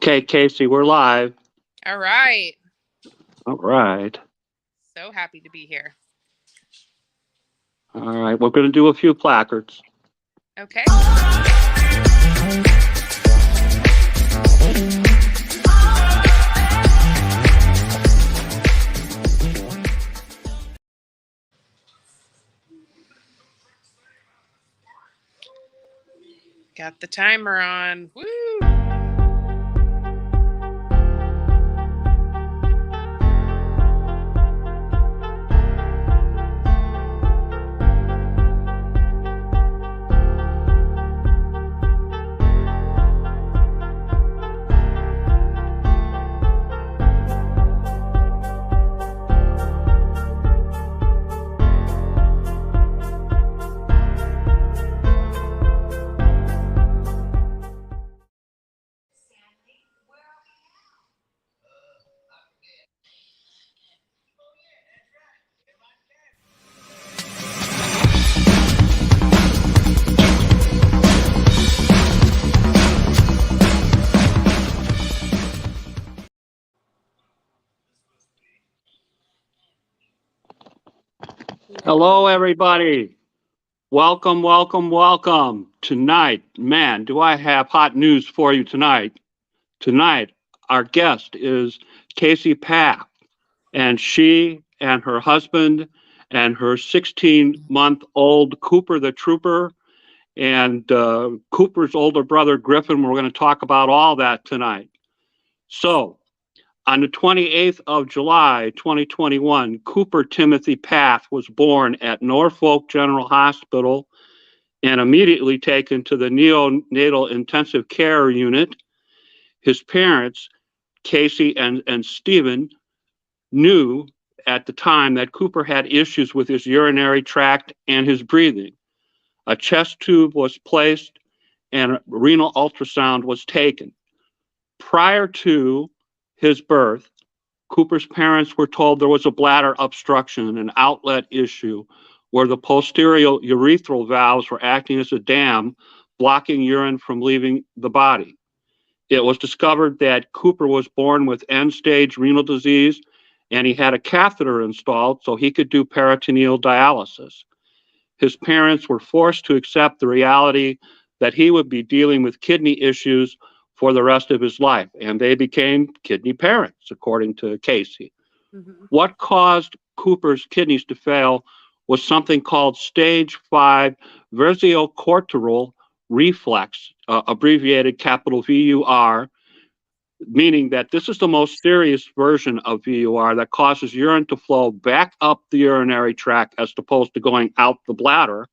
Okay, Kasey, we're live. All right. All right. So happy to be here. All right, we're going to do a few placards. Okay. Got the timer on. Woo! Hello, everybody. Welcome, welcome, welcome. Tonight, man, do I have hot news for you tonight. Tonight, our guest is Kasey Pfaff, and she and her husband and her 16-month-old Cooper the Trooper and Cooper's older brother, Griffin. We're going to talk about all that tonight. So, on the 28th of July, 2021, Cooper Timothy Pfaff was born at Norfolk General Hospital and immediately taken to the neonatal intensive care unit. His parents, Kasey and Stephen, knew at the time that Cooper had issues with his urinary tract and his breathing. A chest tube was placed and a renal ultrasound was taken. Prior to his birth, Cooper's parents were told there was a bladder obstruction, an outlet issue, where the posterior urethral valves were acting as a dam, blocking urine from leaving the body. It was discovered that Cooper was born with end-stage renal disease, and he had a catheter installed so he could do peritoneal dialysis. His parents were forced to accept the reality that he would be dealing with kidney issues for the rest of his life, and they became kidney parents, according to Kasey. What caused Cooper's kidneys to fail was something called stage 5 versiocortical reflex, abbreviated capital VUR, meaning that this is the most serious version of VUR that causes urine to flow back up the urinary tract as opposed to going out the bladder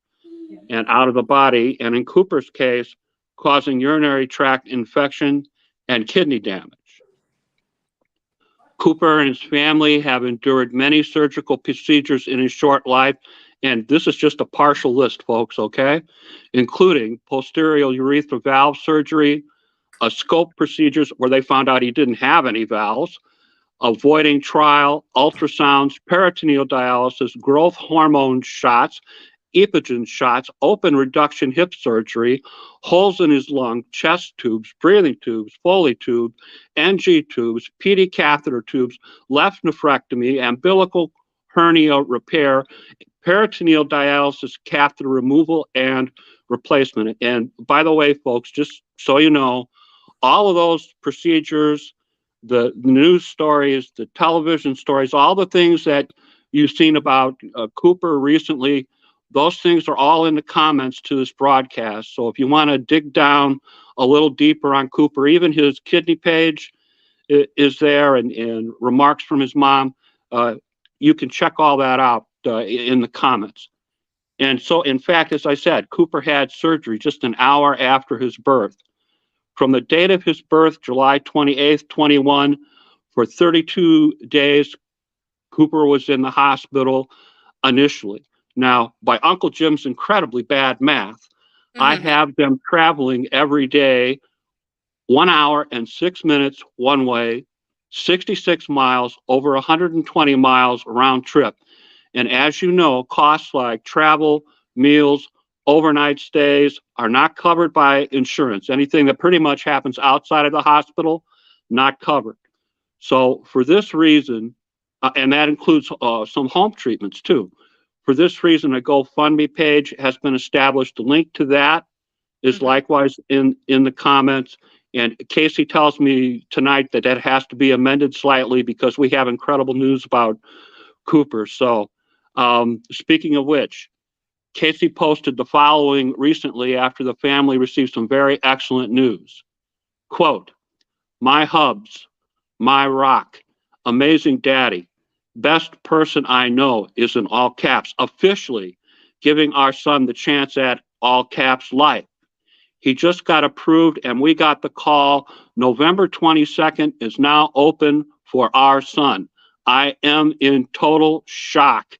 and out of the body, and in Cooper's case, causing urinary tract infection and kidney damage. Cooper and his family have endured many surgical procedures in his short life, and this is just a partial list, folks, okay? Including posterior urethral valve surgery, a scope procedures where they found out he didn't have any valves, avoiding trial, ultrasounds, peritoneal dialysis, growth hormone shots, epigen shots, open reduction hip surgery, holes in his lung, chest tubes, breathing tubes, Foley tube, NG tubes, PD catheter tubes, left nephrectomy, umbilical hernia repair, peritoneal dialysis, catheter removal, and replacement. And by the way, folks, just so you know, all of those procedures, the news stories, the television stories, all the things that you've seen about Cooper recently, those things are all in the comments to this broadcast. So if you want to dig down a little deeper on Cooper, even his kidney page is there, and remarks from his mom, you can check all that out in the comments. And so, in fact, as I said, Cooper had surgery just an hour after his birth. From the date of his birth, July 28th, 21, for 32 days, Cooper was in the hospital initially. Now, by Uncle Jim's incredibly bad math, I have them traveling every day 1 hour and 6 minutes one way, 66 miles, over 120 miles round trip. And as you know, costs like travel, meals, overnight stays are not covered by insurance. Anything that pretty much happens outside of the hospital, not covered. So for this reason, and that includes some home treatments too. For this reason, a GoFundMe page has been established. The link to that is Mhm. likewise in the comments. And Kasey tells me tonight that that has to be amended slightly because we have incredible news about Cooper. So speaking of which, Kasey posted the following recently after the family received some very excellent news. Quote, my hubs, my rock, amazing daddy, best person I know is in all caps, officially giving our son the chance at all caps life. He just got approved and we got the call. November 22nd is now open for our son. I am in total shock.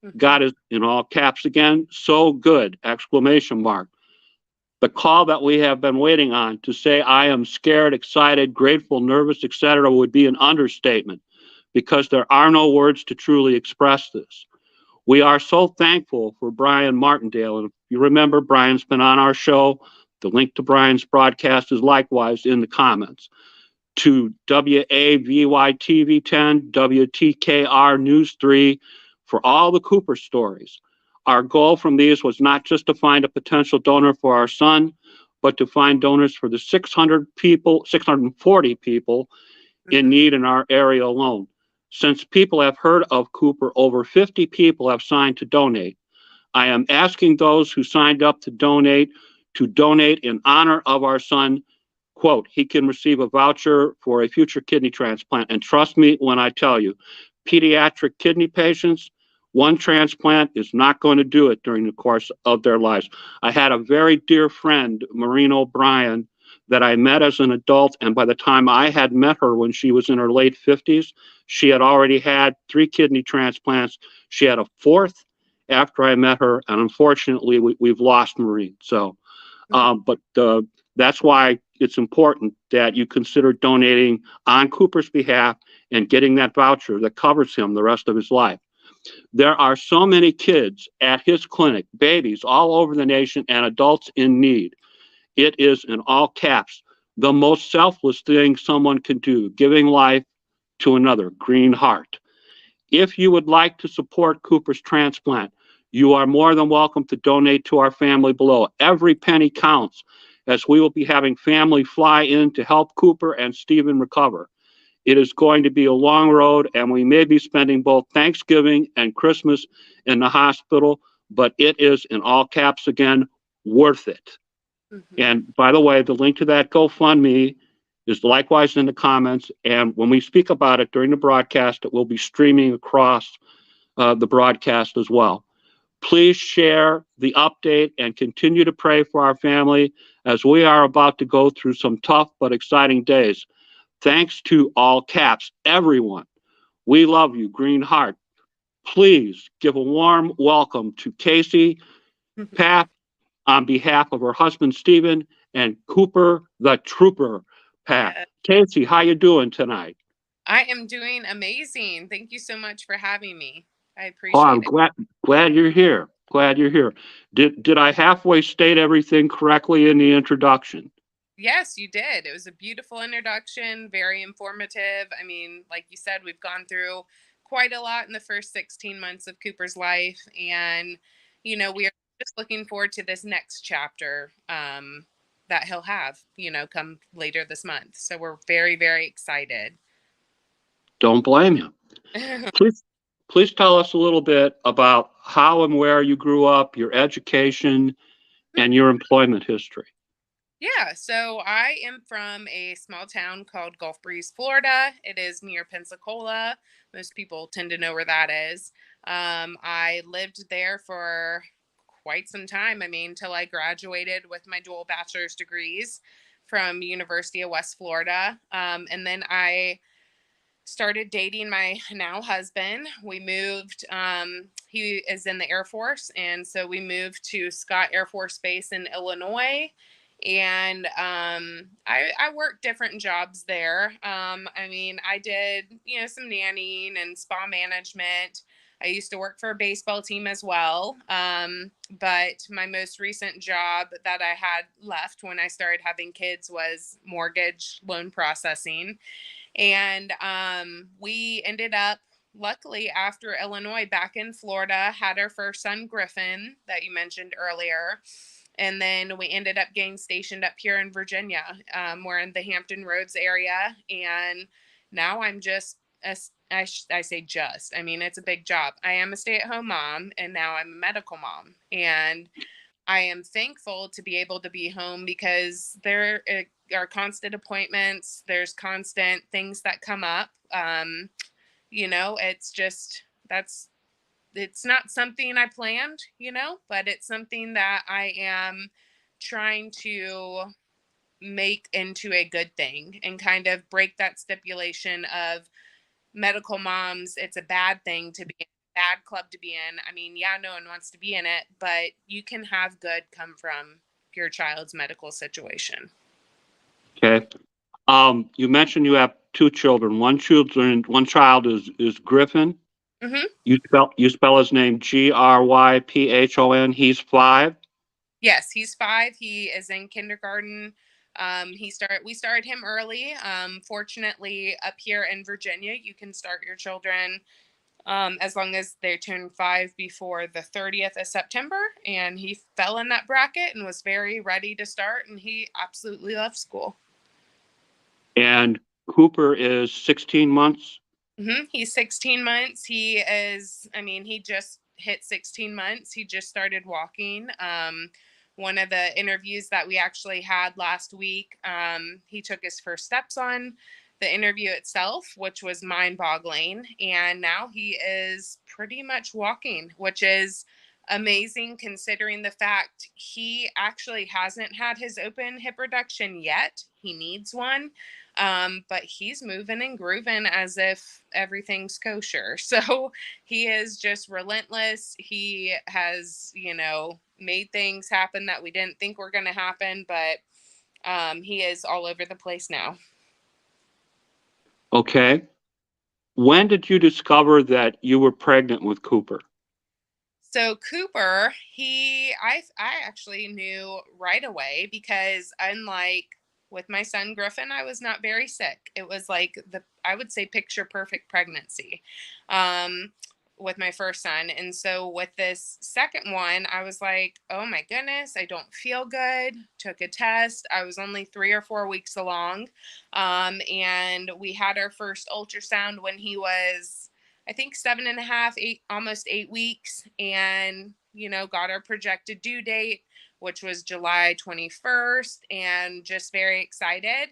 Mhm. God is in all caps again. So good! Exclamation mark. The call that we have been waiting on to say I am scared, excited, grateful, nervous, etc. would be an understatement because there are no words to truly express this. We are so thankful for Brian Martindale. And if you remember, Brian's been on our show. The link to Brian's broadcast is likewise in the comments. To WAVY 10, WTKR News 3 for all the Cooper stories. Our goal from these was not just to find a potential donor for our son, but to find donors for the 640 people in Mhm. need in our area alone. Since people have heard of Cooper, over 50 people have signed to donate. I am asking those who signed up to donate in honor of our son. Quote, he can receive a voucher for a future kidney transplant. And trust me when I tell you, pediatric kidney patients, one transplant is not going to do it during the course of their lives. I had a very dear friend, Maureen O'Brien, that I met as an adult. And by the time I had met her when she was in her late 50s, she had already had 3 kidney transplants. She had a 4th after I met her. And unfortunately, we've lost Maureen. So, Mhm. but that's why it's important that you consider donating on Cooper's behalf and getting that voucher that covers him the rest of his life. There are so many kids at his clinic, babies all over the nation, and adults in need. It is, in all caps, the most selfless thing someone can do, giving life to another. Green heart. If you would like to support Cooper's transplant, you are more than welcome to donate to our family below. Every penny counts, as we will be having family fly in to help Cooper and Stephen recover. It is going to be a long road, and we may be spending both Thanksgiving and Christmas in the hospital, but it is, in all caps again, worth it. Mhm. And by the way, the link to that GoFundMe is likewise in the comments. And when we speak about it during the broadcast, it will be streaming across the broadcast as well. Please share the update and continue to pray for our family as we are about to go through some tough but exciting days. Thanks to all caps, everyone. We love you, Green Heart. Please give a warm welcome to Kasey Pfaff on behalf of her husband, Stephen, and Cooper the Trooper Pfaff. Yeah. Kasey, how you doing tonight? I am doing amazing. Thank you so much for having me. I Oh, I'm appreciate it. glad you're here. Glad you're here. Did I halfway state everything correctly in the introduction? Yes, you did. It was a beautiful introduction, very informative. I mean, like you said, we've gone through quite a lot in the first 16 months of Cooper's life. And, we are just looking forward to this next chapter that he'll have, come later this month. So we're very, very excited. Don't blame you. Please, please tell us a little bit about how and where you grew up, your education, and your employment history. Yeah, so I am from a small town called Gulf Breeze, Florida. It is near Pensacola. Most people tend to know where that is. I lived there for quite some time. I mean, till I graduated with my dual bachelor's degrees from University of West Florida. And then I started dating my now husband. We moved, he is in the Air Force. And so we moved to Scott Air Force Base in Illinois. And I worked different jobs there. I mean, I did, some nannying and spa management. I used to work for a baseball team as well. But my most recent job that I had left when I started having kids was mortgage loan processing. And we ended up, luckily, after Illinois, back in Florida, had our first son, Griffin, that you mentioned earlier. And then we ended up getting stationed up here in Virginia. We're in the Hampton Roads area. And now I'm just, I say just, I mean, it's a big job. I am a stay-at-home mom, and now I'm a medical mom. And I am thankful to be able to be home because there are constant appointments. There's constant things that come up. It's just, it's not something I planned, but it's something that I am trying to make into a good thing and kind of break that stipulation of medical moms. It's a bad thing to be in, a bad club to be in. I mean, yeah, no one wants to be in it, but you can have good come from your child's medical situation. Okay. You mentioned you have two children. One child is Griffin. Mm-hmm. You spell his name Gryphon. He's 5. Yes, he's 5. He is in kindergarten. We started him early. Fortunately, up here in Virginia, you can start your children as long as they turn 5 before the 30th of September. And he fell in that bracket and was very ready to start. And he absolutely loved school. And Cooper is 16 months. Mm-hmm. He's 16 months. He just hit 16 months. He just started walking. One of the interviews that we actually had last week, he took his first steps on the interview itself, which was mind-boggling. And now he is pretty much walking, which is amazing considering the fact he actually hasn't had his open hip reduction yet. He needs one. But he's moving and grooving as if everything's kosher. So he is just relentless. He has, made things happen that we didn't think were going to happen, but he is all over the place now. Okay. When did you discover that you were pregnant with Cooper? So Cooper, I actually knew right away because unlike with my son Griffin, I was not very sick. It was like I would say picture perfect pregnancy with my first son. And so with this second one, I was like, oh my goodness, I don't feel good. Took a test. I was only 3 or 4 weeks along. And we had our first ultrasound when he was, I think 7.5, 8, almost 8 weeks, and, got our projected due date, which was July 21st, and just very excited.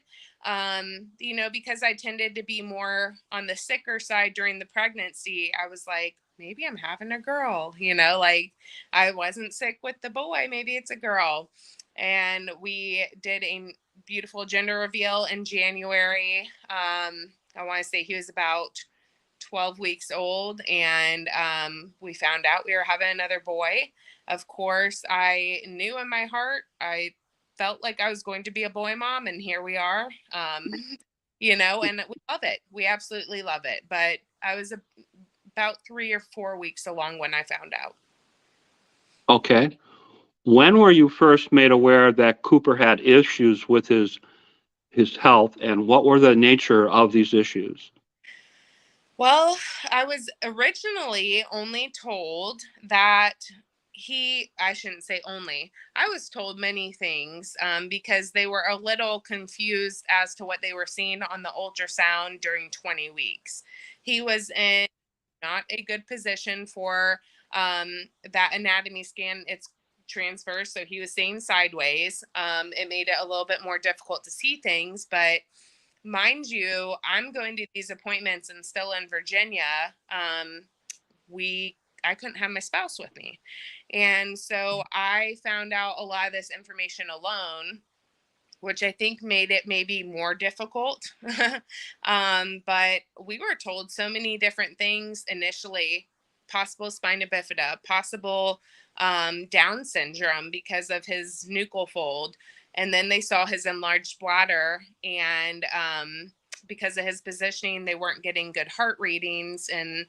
Because I tended to be more on the sicker side during the pregnancy, I was like, maybe I'm having a girl, like I wasn't sick with the boy, maybe it's a girl. And we did a beautiful gender reveal in January. I want to say he was about 12 weeks old, and we found out we were having another boy. Of course, I knew in my heart, I felt like I was going to be a boy mom, and here we are. And we love it. We absolutely love it. But I was about 3 or 4 weeks along when I found out. Okay. When were you first made aware that Cooper had issues with his health, and what were the nature of these issues? Well, I was originally only told that I shouldn't say only, I was told many things because they were a little confused as to what they were seeing on the ultrasound during 20 weeks. He was in not a good position for that anatomy scan. It's transverse, so he was seeing sideways. It made it a little bit more difficult to see things, but mind you, I'm going to these appointments and still in Virginia. I couldn't have my spouse with me. And so I found out a lot of this information alone, which I think made it maybe more difficult. But we were told so many different things initially: possible spina bifida, possible Down syndrome because of his nuchal fold. And then they saw his enlarged bladder, and because of his positioning, they weren't getting good heart readings and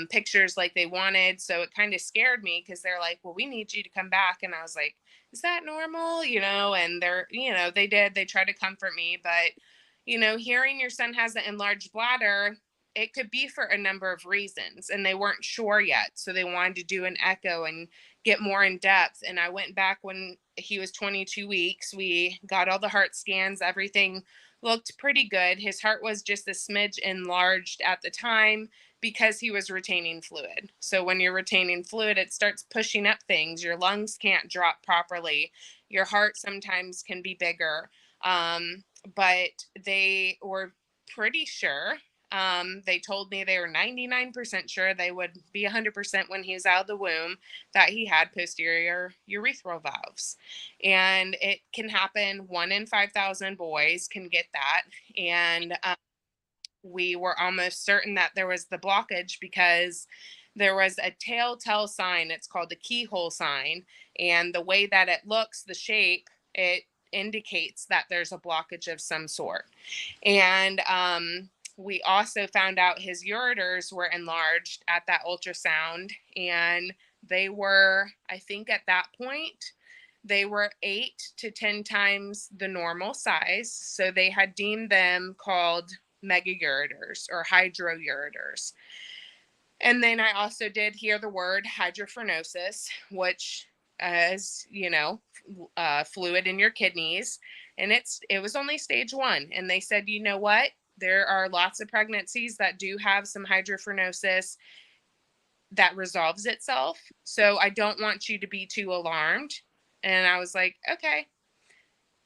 pictures like they wanted. So it kind of scared me because they're like, well, we need you to come back. And I was like, is that normal? And they tried to comfort me, but, hearing your son has an enlarged bladder, it could be for a number of reasons, and they weren't sure yet. So they wanted to do an echo and get more in depth. And I went back when he was 22 weeks. We got all the heart scans. Everything looked pretty good. His heart was just a smidge enlarged at the time because he was retaining fluid. So when you're retaining fluid, it starts pushing up things. Your lungs can't drop properly. Your heart sometimes can be bigger. But they were pretty sure. They told me they were 99% sure they would be 100% when he was out of the womb that he had posterior urethral valves. And it can happen. 1 in 5,000 boys can get that. And we were almost certain that there was the blockage because there was a telltale sign. It's called the keyhole sign. And the way that it looks, the shape, it indicates that there's a blockage of some sort. And we also found out his ureters were enlarged at that ultrasound, and they were, I think at that point, they were 8 to 10 times the normal size. So they had deemed them called megaureters or hydroureters. And then I also did hear the word hydrophreноsis, which is, fluid in your kidneys. And it was only stage 1. And they said, you know what? There are lots of pregnancies that do have some hydrophreноsis that resolves itself. So I don't want you to be too alarmed. And I was like, okay.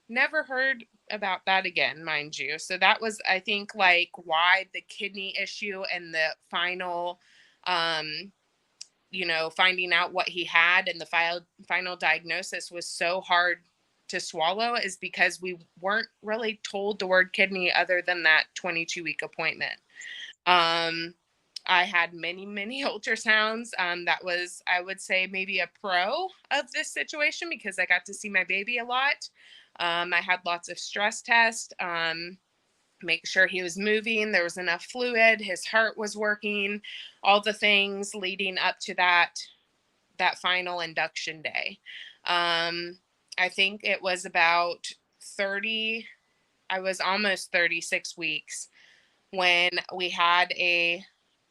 Never heard about that again, mind you. So that was, I think, like why the kidney issue and the final, finding out what he had and the final diagnosis was so hard to swallow, is because we weren't really told the word kidney other than that 22-week appointment. I had many, many ultrasounds. That was, I would say, maybe a pro of this situation because I got to see my baby a lot. I had lots of stress tests, make sure he was moving, there was enough fluid, his heart was working, all the things leading up to that final induction day. I think it was about I was almost 36 weeks when we had a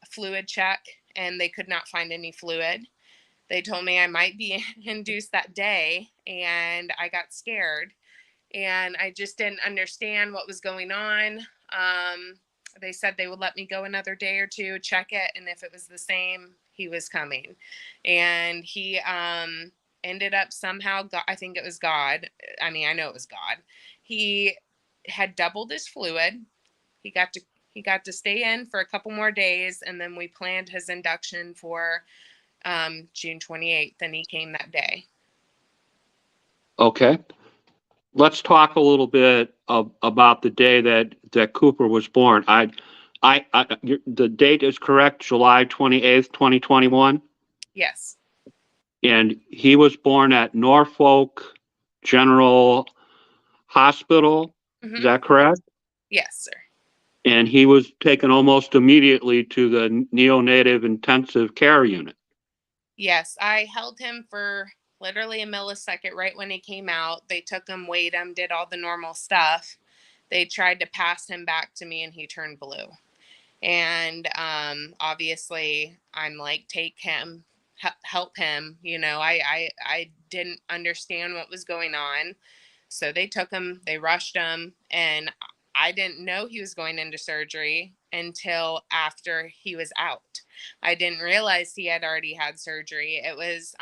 fluid check and they could not find any fluid. They told me I might be induced that day, and I got scared. And I just didn't understand what was going on. They said they would let me go another day or two, check it, and if it was the same, he was coming. And he ended up somehow, I think it was God. I mean, I know it was God. He had doubled his fluid. He got to stay in for a couple more days, and then we planned his induction for June 28th, and he came that day. Okay. Let's talk a little bit about the day that Cooper was born. The date is correct, July 28th, 2021. Yes. And he was born at Norfolk General Hospital. Mm-hmm. Is that correct? Yes, sir. And he was taken almost immediately to the neonatal intensive care unit. Yes, I held him for literally a millisecond right when he came out. They took him, weighed him, did all the normal stuff. They tried to pass him back to me, and he turned blue. And obviously, I'm like, take him, help him. I didn't understand what was going on. So they took him, they rushed him, and I didn't know he was going into surgery until after he was out. I didn't realize he had already had surgery. It was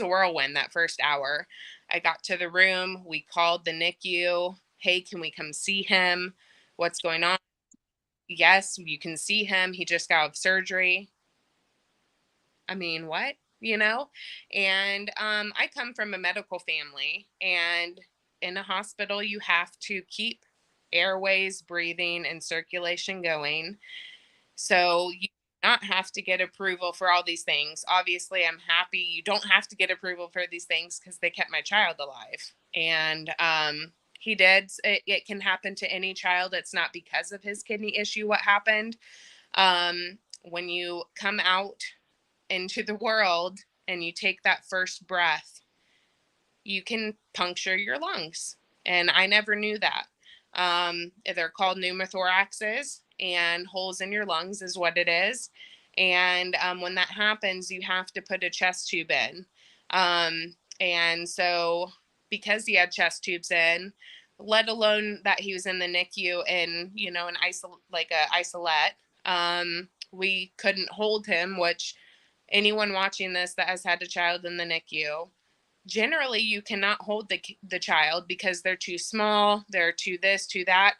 a whirlwind that first hour. I got to the room, we called the NICU. Hey, can we come see him? What's going on? Yes, you can see him. He just got out of surgery. I mean, what? And I come from a medical family, and in a hospital, you have to keep airways, breathing, and circulation going. So you do not have to get approval for all these things. Obviously, I'm happy you don't have to get approval for these things because they kept my child alive. And He did. It can happen to any child. It's not because of his kidney issue what happened. When you come out into the world and you take that first breath, you can puncture your lungs. And I never knew that. They're called pneumothoraxes, and holes in your lungs is what it is. And when that happens, you have to put a chest tube in. And so because he had chest tubes in, let alone that he was in the NICU in, an isolate, we couldn't hold him, which anyone watching this that has had a child in the NICU, generally you cannot hold the child because they're too small, they're too this, too that.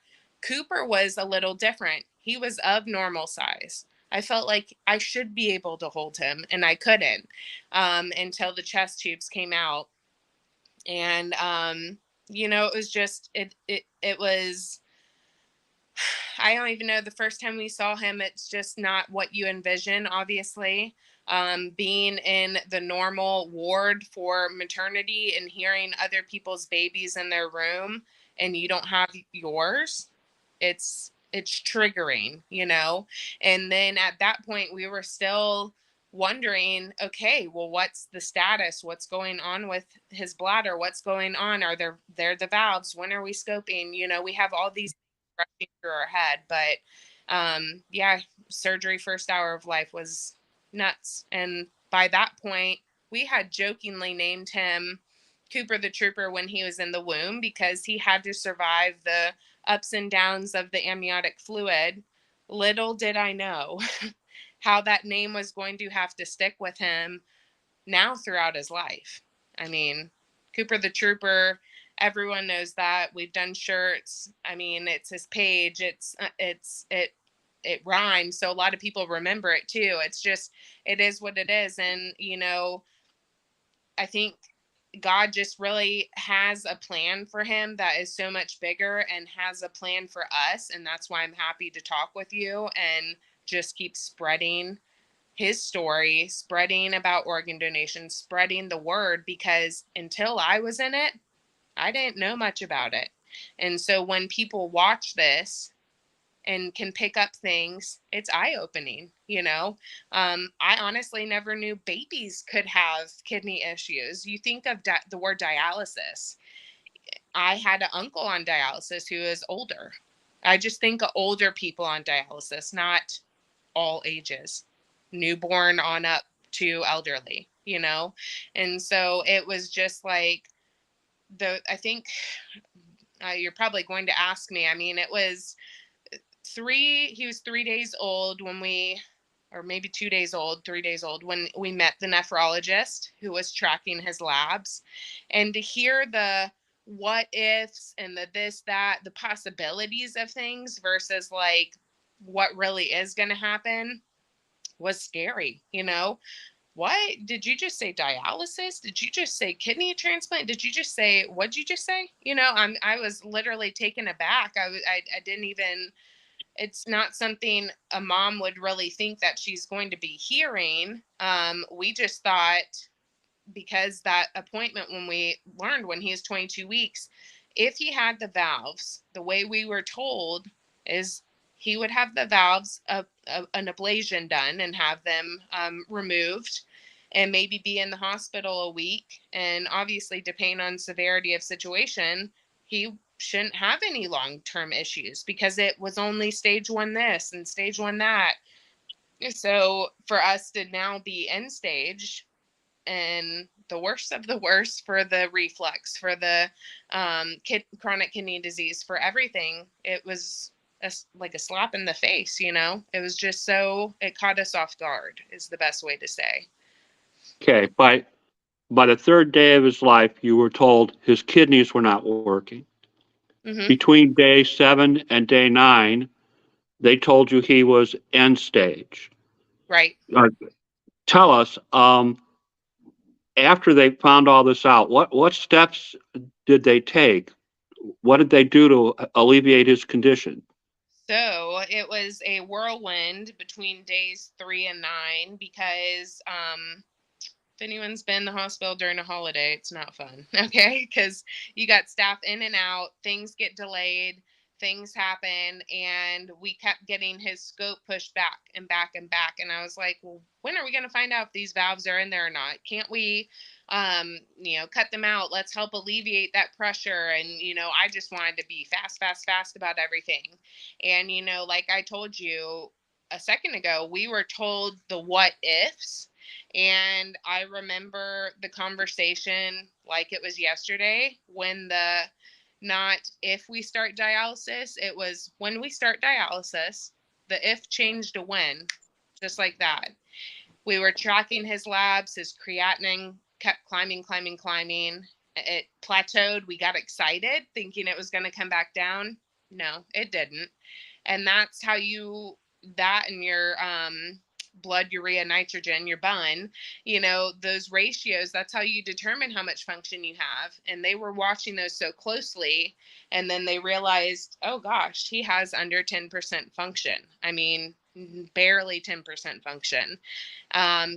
Cooper was a little different. He was of normal size. I felt like I should be able to hold him, and I couldn't until the chest tubes came out. And it was just it was, I don't even know, the first time we saw him, it's just not what you envision, obviously. Being in the normal ward for maternity and hearing other people's babies in their room and you don't have yours, it's triggering, And then at that point we were still wondering, okay, well, what's the status? What's going on with his bladder? What's going on? Are there the valves? When are we scoping? We have all these rushing through our head, but surgery first hour of life was nuts. And by that point, we had jokingly named him Cooper the Trooper when he was in the womb, because he had to survive the ups and downs of the amniotic fluid. Little did I know how that name was going to have to stick with him now throughout his life. I mean, Cooper the Trooper, everyone knows that. We've done shirts. I mean, it's his page. It rhymes, so a lot of people remember it too. It's just, it is what it is. And I think God just really has a plan for him that is so much bigger and has a plan for us. And that's why I'm happy to talk with you and just keep spreading his story, spreading about organ donation, spreading the word, because until I was in it, I didn't know much about it. And so when people watch this and can pick up things, it's eye-opening. I honestly never knew babies could have kidney issues. You think of the word dialysis. I had an uncle on dialysis who is older. I just think of older people on dialysis, not all ages, newborn on up to elderly, And so it was just like, I think you're probably going to ask me, I mean, it was he was 3 days old or maybe 2 days old, 3 days old when we met the nephrologist who was tracking his labs. And to hear the what ifs and the this, that, the possibilities of things versus like what really is going to happen was scary. What did you just say? Dialysis? Did you just say kidney transplant? Did you just say, what'd you just say? I was literally taken aback. I didn't even, it's not something a mom would really think that she's going to be hearing. We just thought, because that appointment, when we learned when he was 22 weeks, if he had the valves, the way we were told is he would have the valves an ablation done and have them removed and maybe be in the hospital a week. And obviously, depending on severity of situation, he shouldn't have any long-term issues because it was only stage 1 this and stage 1 that. So for us to now be end stage and the worst of the worst for the reflux, for the chronic kidney disease, for everything, it was like a slap in the face. It was just it caught us off guard is the best way to say. Okay, by the third day of his life, you were told his kidneys were not working. Mm-hmm. Between day 7 and day 9, they told you he was end stage. Right. Tell us, after they found all this out, what steps did they take? What did they do to alleviate his condition? So it was a whirlwind between days 3 and 9 because anyone's been in the hospital during a holiday, it's not fun, okay? Because you got staff in and out, things get delayed, things happen, and we kept getting his scope pushed back and back and back. And I was like, well, when are we going to find out if these valves are in there or not? Can't we, cut them out? Let's help alleviate that pressure. And, I just wanted to be fast about everything. And, like I told you a second ago, we were told the what ifs. And I remember the conversation like it was yesterday, when not if we start dialysis, it was when we start dialysis. The if changed to when, just like that. We were tracking his labs, his creatinine kept climbing. It plateaued. We got excited thinking it was going to come back down. No, it didn't. And that's how that and your blood urea nitrogen, your bun, those ratios, that's how you determine how much function you have. And they were watching those so closely, and then they realized, oh gosh, he has under 10% function. I mean, barely 10% function.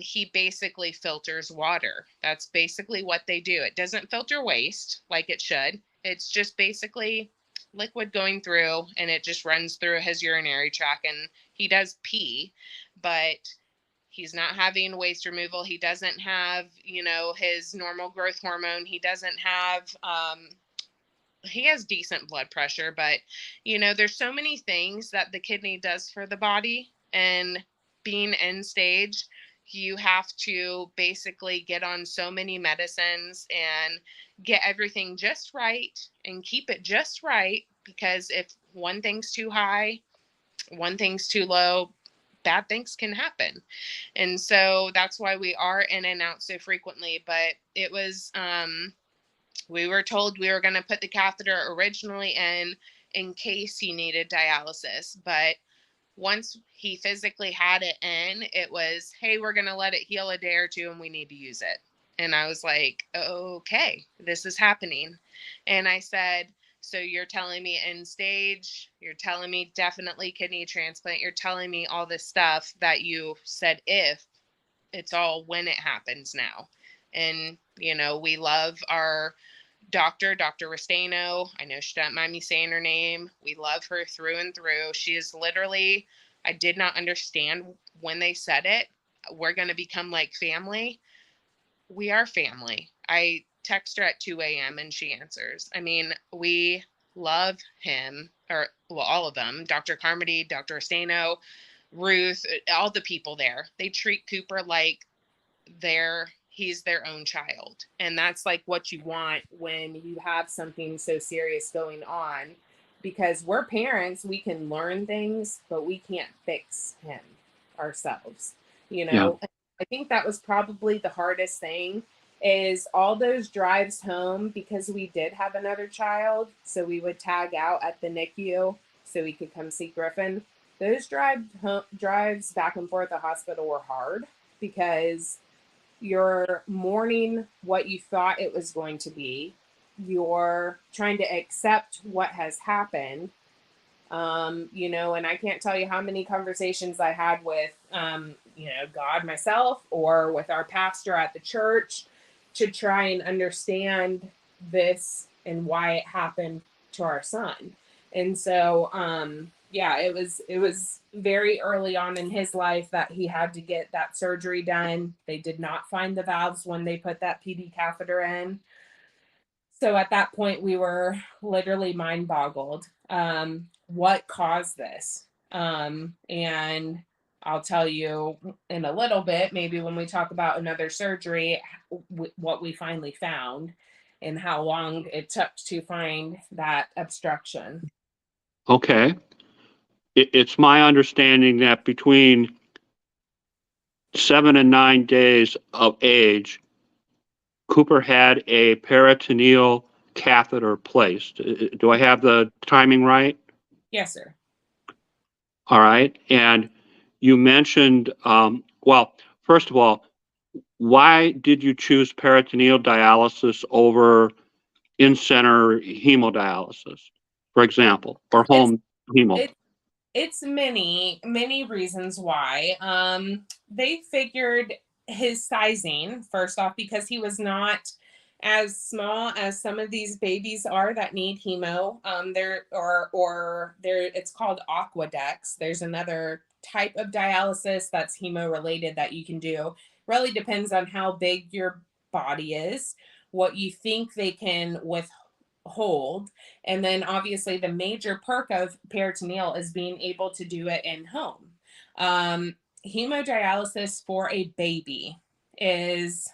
He basically filters water. That's basically what they do. It doesn't filter waste like it should. It's just basically liquid going through, and it just runs through his urinary tract, and he does pee, but he's not having waste removal. He doesn't have, his normal growth hormone. He doesn't have, he has decent blood pressure, but, there's so many things that the kidney does for the body. And being end stage, you have to basically get on so many medicines and get everything just right and keep it just right, because if one thing's too high, one thing's too low, bad things can happen. And so that's why we are in and out so frequently. But it was, we were told we were going to put the catheter originally in case he needed dialysis. But once he physically had it in, it was, hey, we're going to let it heal a day or two and we need to use it. And I was like, okay, this is happening. And I said, so you're telling me end stage, you're telling me definitely kidney transplant, you're telling me all this stuff that you said if, it's all when it happens now. And, we love our Dr. Restaino. I know she doesn't mind me saying her name. We love her through and through. She is literally, I did not understand when they said it, we're going to become like family. We are family. I text her at 2 a.m. and she answers. I mean, we love him, or well, all of them, Dr. Carmody, Dr. Restaino, Ruth, all the people there. They treat Cooper like he's their own child. And that's like what you want when you have something so serious going on, because we're parents, we can learn things, but we can't fix him ourselves. Yeah. I think that was probably the hardest thing, is all those drives home, because we did have another child. So we would tag out at the NICU so we could come see Griffin. Those drives back and forth to the hospital were hard, because you're mourning what you thought it was going to be. You're trying to accept what has happened. And I can't tell you how many conversations I had with, God, myself, or with our pastor at the church, to try and understand this and why it happened to our son. And so, it was very early on in his life that he had to get that surgery done. They did not find the valves when they put that PD catheter in. So at that point, we were literally mind boggled. What caused this? And I'll tell you in a little bit, maybe when we talk about another surgery, what we finally found and how long it took to find that obstruction. Okay. It's my understanding that between 7 and 9 days of age, Cooper had a peritoneal catheter placed. Do I have the timing right? Yes, sir. All right. And you mentioned, first of all, why did you choose peritoneal dialysis over in-center hemodialysis, for example, or home hemo? It's many reasons why. They figured his sizing, first off, because he was not as small as some of these babies are that need hemo. It's called Aquadex. There's another type of dialysis that's hemo related that you can do. Really depends on how big your body is, what you think they can withhold. And then obviously the major perk of peritoneal is being able to do it in home. Hemodialysis for a baby is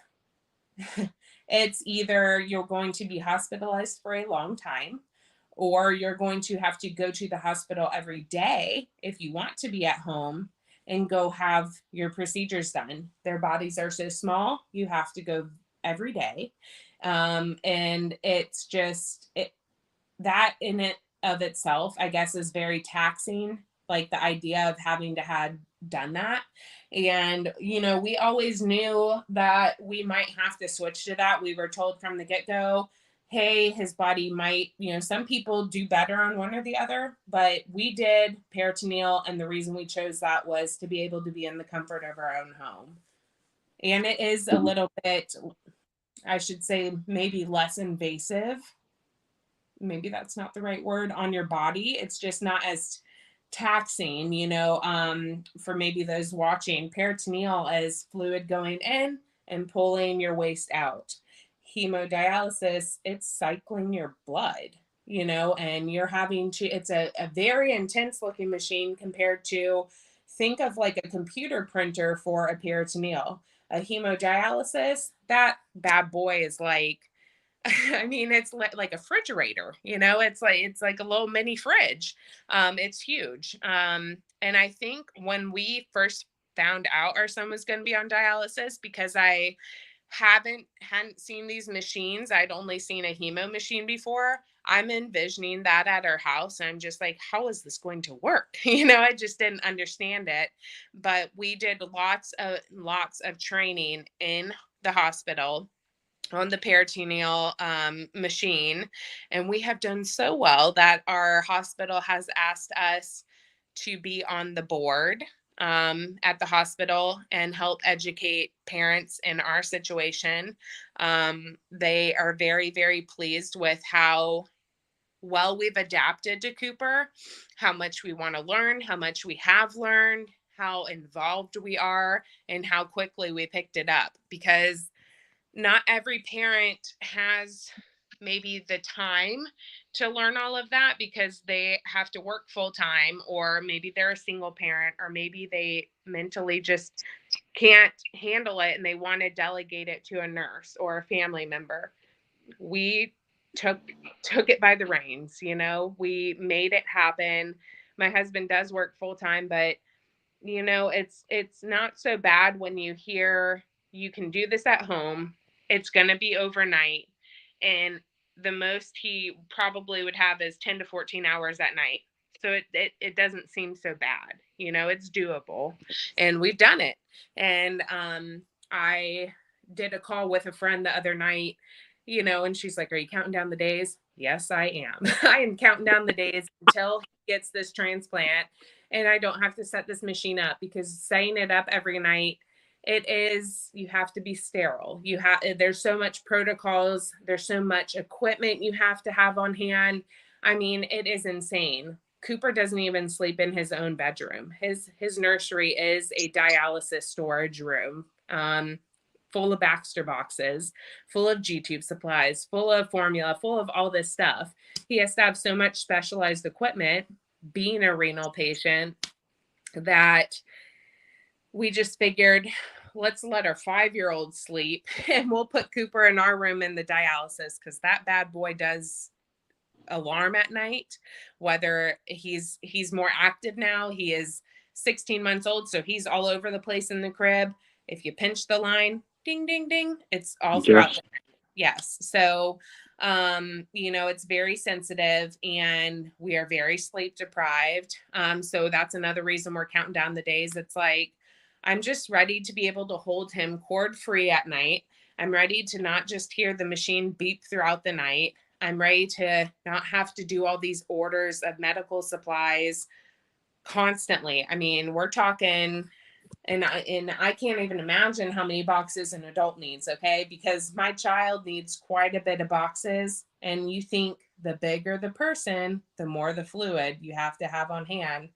it's either you're going to be hospitalized for a long time, or you're going to have to go to the hospital every day if you want to be at home and go have your procedures done. Their bodies are so small, you have to go every day. And it's just that in it of itself, I guess, is very taxing. Like the idea of having to have done that. And, we always knew that we might have to switch to that. We were told from the get go, hey, his body might, some people do better on one or the other, but we did peritoneal. And the reason we chose that was to be able to be in the comfort of our own home. And it is a little bit, I should say, maybe less invasive. Maybe that's not the right word on your body. It's just not as taxing, for maybe those watching. Peritoneal is fluid going in and pulling your waste out. Hemodialysis, it's cycling your blood, and you're having to, it's a very intense looking machine compared to, think of like a computer printer for a peritoneal. A hemodialysis, that bad boy is like, I mean, it's like a refrigerator, it's like a little mini fridge. It's huge. And I think when we first found out our son was going to be on dialysis, because I hadn't seen these machines, I'd only seen a hemo machine before. I'm envisioning that at our house. And I'm just like, how is this going to work? I just didn't understand it. But we did lots of training in the hospital on the peritoneal machine. And we have done so well that our hospital has asked us to be on the board at the hospital and help educate parents in our situation. They are very, very pleased with how well we've adapted to Cooper, how much we want to learn, how much we have learned, how involved we are, and how quickly we picked it up. Because not every parent has maybe the time to learn all of that, because they have to work full time, or maybe they're a single parent, or maybe they mentally just can't handle it and they want to delegate it to a nurse or a family member. We took it by the reins, we made it happen. My husband does work full time, but it's not so bad when you hear you can do this at home. It's going to be overnight. And the most he probably would have is 10 to 14 hours at night. So it doesn't seem so bad. It's doable. And we've done it. And I did a call with a friend the other night, and she's like, are you counting down the days? Yes, I am. I am counting down the days until he gets this transplant and I don't have to set this machine up, because setting it up every night, you have to be sterile. There's so much protocols. There's so much equipment you have to have on hand. I mean, it is insane. Cooper doesn't even sleep in his own bedroom. His nursery is a dialysis storage room, full of Baxter boxes, full of G-tube supplies, full of formula, full of all this stuff. He has to have so much specialized equipment, being a renal patient, that we just figured, let's let our 5-year-old sleep and we'll put Cooper in our room in the dialysis, because that bad boy does alarm at night. Whether he's more active now, he is 16 months old, so he's all over the place in the crib. If you pinch the line, ding, ding, ding, it's all throughout. Yes. So, it's very sensitive and we are very sleep deprived. So that's another reason we're counting down the days. It's like, I'm just ready to be able to hold him cord free at night. I'm ready to not just hear the machine beep throughout the night. I'm ready to not have to do all these orders of medical supplies constantly. I mean, we're talking And I can't even imagine how many boxes an adult needs, okay? Because my child needs quite a bit of boxes. And you think the bigger the person, the more the fluid you have to have on hand.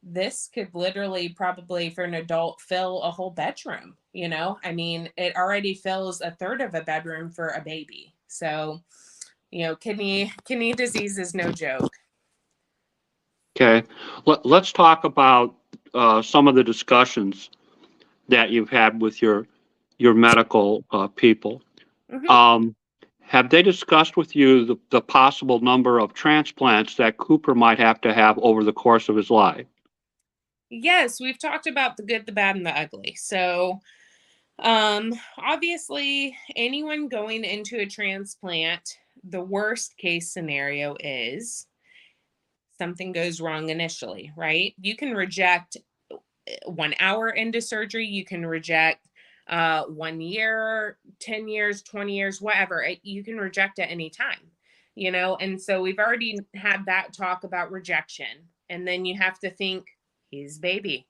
This could literally probably for an adult fill a whole bedroom, you know? I mean, it already fills a third of a bedroom for a baby. So, you know, kidney disease is no joke. Okay, let's talk about some of the discussions that you've had with your medical people. Mm-hmm. Have they discussed with you the possible number of transplants that Cooper might have to have over the course of his life? Yes, we've talked about the good, the bad, and the ugly. So, obviously, anyone going into a transplant, the worst case scenario is something goes wrong initially, right? You can reject 1 hour into surgery, you can reject 1 year, 10 years, 20 years, whatever. You can reject at any time, you know? And so we've already had that talk about rejection. And then you have to think, he's baby.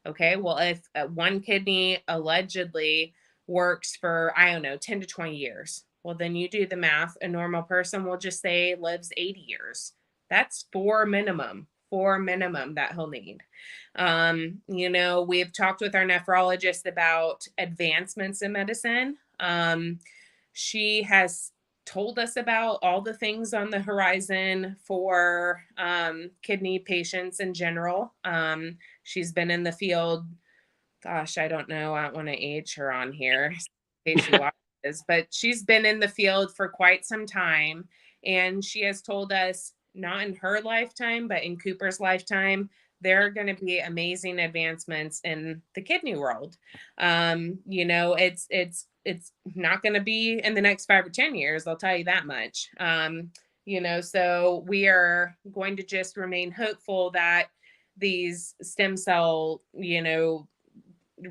Okay. Well, if one kidney allegedly works for, I don't know, 10 to 20 years, well, then you do the math. A normal person will just say lives 80 years. That's four minimum that he'll need. You know, we've talked with our nephrologist about advancements in medicine. She has told us about all the things on the horizon for kidney patients in general. She's been in the field, gosh, I don't know. I don't want to age her on here in case she watches, but she's been in the field for quite some time. And she has told us, not in her lifetime, but in Cooper's lifetime, there are going to be amazing advancements in the kidney world. You know, it's not going to be in the next 5 or 10 years. I'll tell you that much. You know, so we are going to just remain hopeful that these stem cell, you know,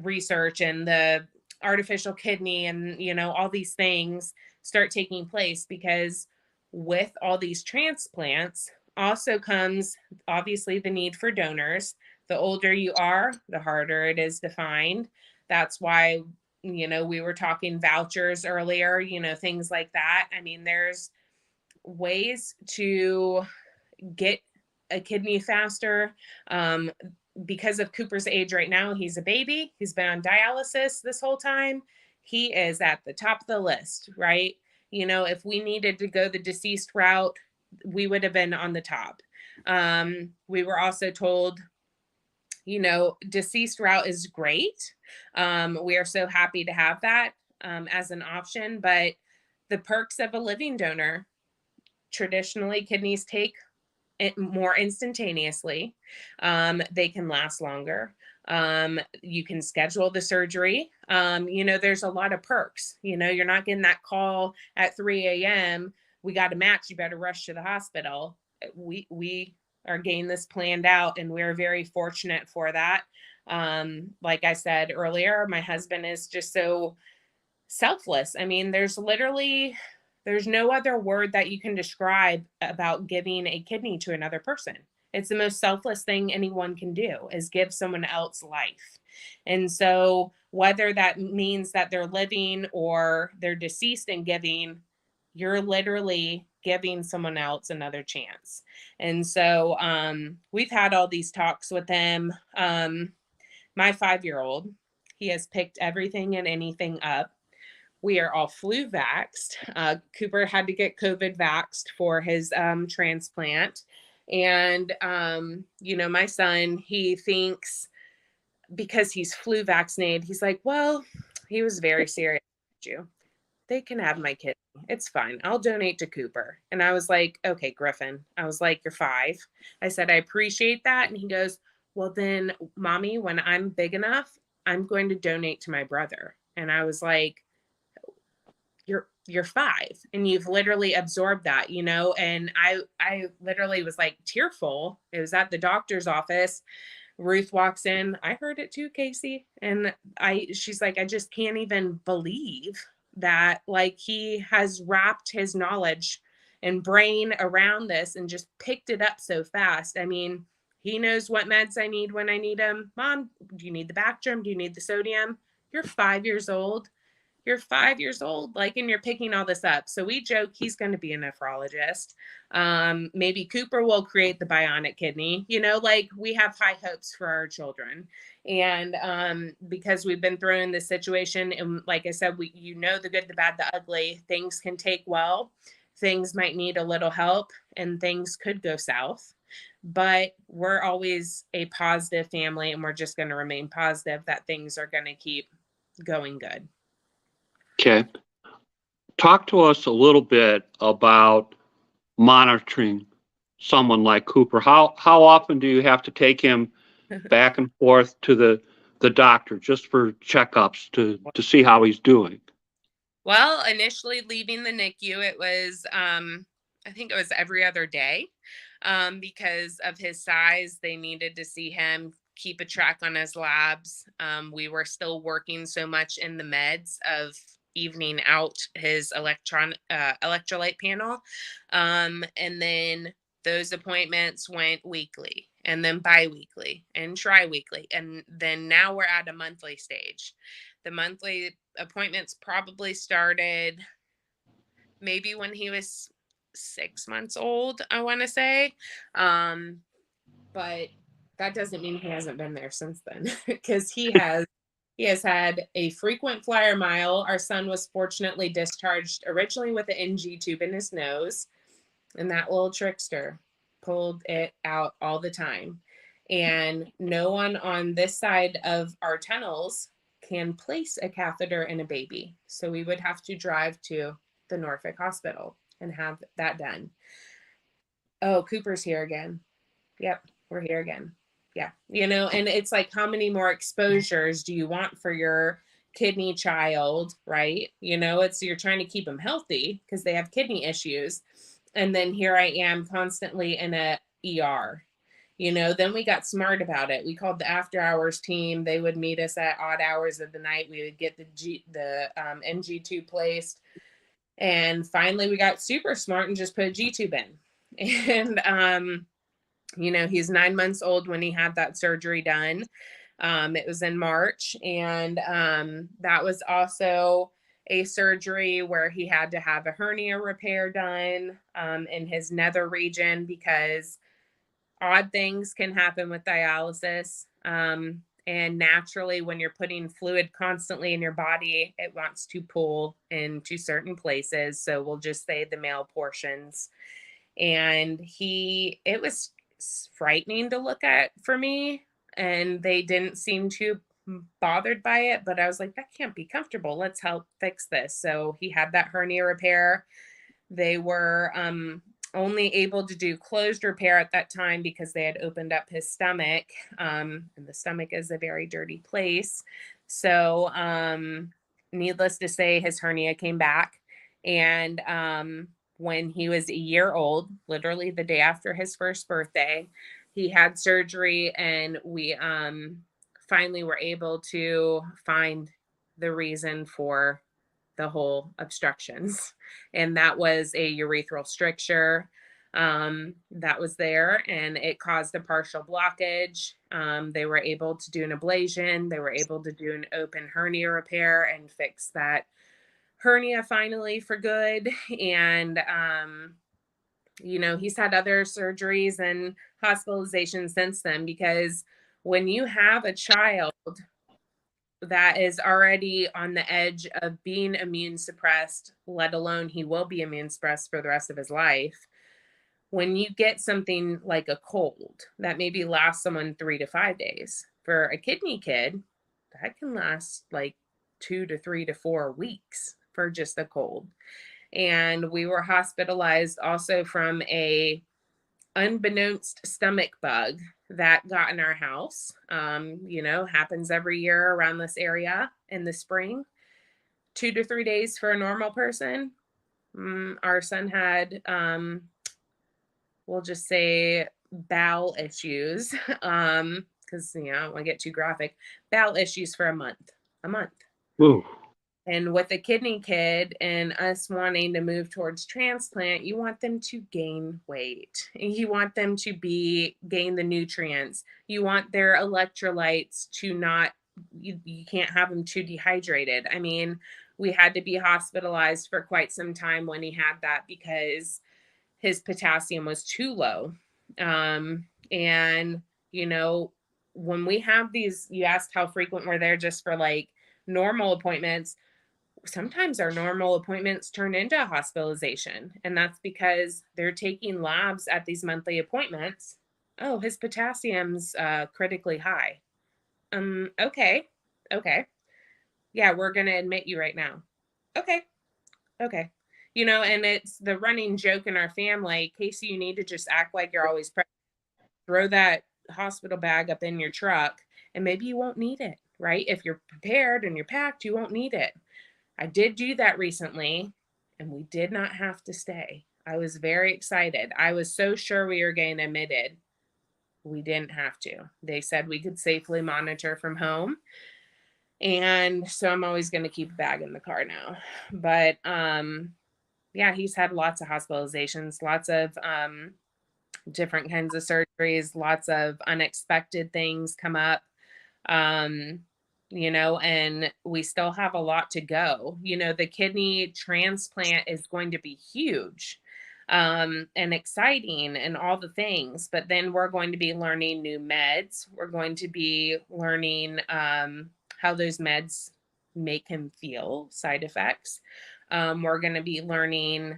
research and the artificial kidney and, you know, all these things start taking place, because with all these transplants also comes obviously the need for donors. The older you are, the harder it is to find. That's why, you know, we were talking vouchers earlier, you know, things like that. I mean, there's ways to get a kidney faster. Because of Cooper's age right now, he's a baby. He's been on dialysis this whole time. He is at the top of the list, right? You know, if we needed to go the deceased route, we would have been on the top. We were also told, you know, deceased route is great. We are so happy to have that as an option, but the perks of a living donor, traditionally kidneys take it more instantaneously. They can last longer. You can schedule the surgery. You know, there's a lot of perks. You know, you're not getting that call at 3 a.m. We got a match. You better rush to the hospital. We are getting this planned out, and we're very fortunate for that. Like I said earlier, my husband is just so selfless. I mean, there's no other word that you can describe about giving a kidney to another person. It's the most selfless thing anyone can do, is give someone else life. And so whether that means that they're living or they're deceased and giving, you're literally giving someone else another chance. And so we've had all these talks with them. My 5-year-old, he has picked everything and anything up. We are all flu vaxxed. Cooper had to get COVID vaxxed for his transplant. And, you know, my son, he thinks because he's flu vaccinated, he's like, well, he was very serious. They can have my kidney. It's fine. I'll donate to Cooper. And I was like, okay, Griffin. I was like, you're 5. I said, I appreciate that. And he goes, well, then, mommy, when I'm big enough, I'm going to donate to my brother. And I was like, you're 5 and you've literally absorbed that, you know? And I literally was like tearful. It was at the doctor's office. Ruth walks in. I heard it too, Kasey. And she's like, I just can't even believe that, like, he has wrapped his knowledge and brain around this and just picked it up so fast. I mean, He knows what meds I need when I need them. Mom, do you need the Bactrim? Do you need the sodium? You're 5 years old. You're 5 years old, like, and you're picking all this up. So we joke he's going to be a nephrologist. Maybe Cooper will create the bionic kidney. You know, like, we have high hopes for our children. And because we've been through in this situation, and like I said, you know, the good, the bad, the ugly, things can take well, things might need a little help, and things could go south. But we're always a positive family, and we're just going to remain positive that things are going to keep going good. Okay. Talk to us a little bit about monitoring someone like Cooper. How often do you have to take him back and forth to the doctor just for checkups to see how he's doing? Well, initially leaving the NICU, it was, I think it was every other day, because of his size. They needed to see him, keep a track on his labs. We were still working so much in the meds of evening out his electrolyte panel. And then those appointments went weekly, and then bi-weekly and tri-weekly. And then now we're at a monthly stage. The monthly appointments probably started maybe when he was 6 months old, I want to say. But that doesn't mean he hasn't been there since then, because he has had a frequent flyer mile. Our son was fortunately discharged originally with an NG tube in his nose, and that little trickster pulled it out all the time. And no one on this side of our tunnels can place a catheter in a baby. So we would have to drive to the Norfolk Hospital and have that done. Oh, Cooper's here again. Yep, we're here again. Yeah, you know, and it's like, how many more exposures do you want for your kidney child, right? You know, it's, you're trying to keep them healthy because they have kidney issues. And then here I am constantly in a ER. You know, then we got smart about it. We called the after hours team. They would meet us at odd hours of the night. We would get the NG2 placed. And finally we got super smart and just put a G-tube in. And, you know, he's 9 months old when he had that surgery done. It was in March. And that was also a surgery where he had to have a hernia repair done in his nether region, because odd things can happen with dialysis. And naturally, when you're putting fluid constantly in your body, it wants to pull into certain places. So we'll just say the male portions. And it was frightening to look at for me. And they didn't seem too bothered by it, but I was like, that can't be comfortable. Let's help fix this. So he had that hernia repair. They were only able to do closed repair at that time because they had opened up his stomach. And the stomach is a very dirty place. So needless to say, his hernia came back. And when he was a year old, literally the day after his first birthday, he had surgery, and we finally were able to find the reason for the whole obstructions. And that was a urethral stricture that was there, and it caused a partial blockage. They were able to do an ablation. They were able to do an open hernia repair and fix that hernia finally for good. And you know, he's had other surgeries and hospitalizations since then, because when you have a child that is already on the edge of being immune suppressed, let alone he will be immune suppressed for the rest of his life, when you get something like a cold that maybe lasts someone 3 to 5 days, for a kidney kid, that can last like 2 to 3 to 4 weeks for just a cold. And we were hospitalized also from a unbeknownst stomach bug that got in our house. You know, happens every year around this area in the spring. 2 to 3 days for a normal person. Our son had, we'll just say, bowel issues. Because, you know, I don't want to get too graphic. Bowel issues for a month. Ooh. And with a kidney kid and us wanting to move towards transplant, you want them to gain weight. You want them to gain the nutrients. You want their electrolytes to not, you can't have them too dehydrated. I mean, we had to be hospitalized for quite some time when he had that because his potassium was too low. And, you know, when we have these, you asked how frequent we're there just for like normal appointments. Sometimes our normal appointments turn into a hospitalization. And that's because they're taking labs at these monthly appointments. Oh, his potassium's critically high. Okay. Okay. Yeah, we're going to admit you right now. Okay. Okay. You know, and it's the running joke in our family, Kasey, you need to just act like you're always pregnant. Throw that hospital bag up in your truck and maybe you won't need it, right? If you're prepared and you're packed, you won't need it. I did do that recently and we did not have to stay. I was very excited. I was so sure we were getting admitted. We didn't have to. They said we could safely monitor from home. And so I'm always going to keep a bag in the car now. But yeah, he's had lots of hospitalizations, lots of different kinds of surgeries, lots of unexpected things come up. You know, and we still have a lot to go. You know, the kidney transplant is going to be huge and exciting and all the things, but then we're going to be learning new meds. We're going to be learning how those meds make him feel, side effects. We're going to be learning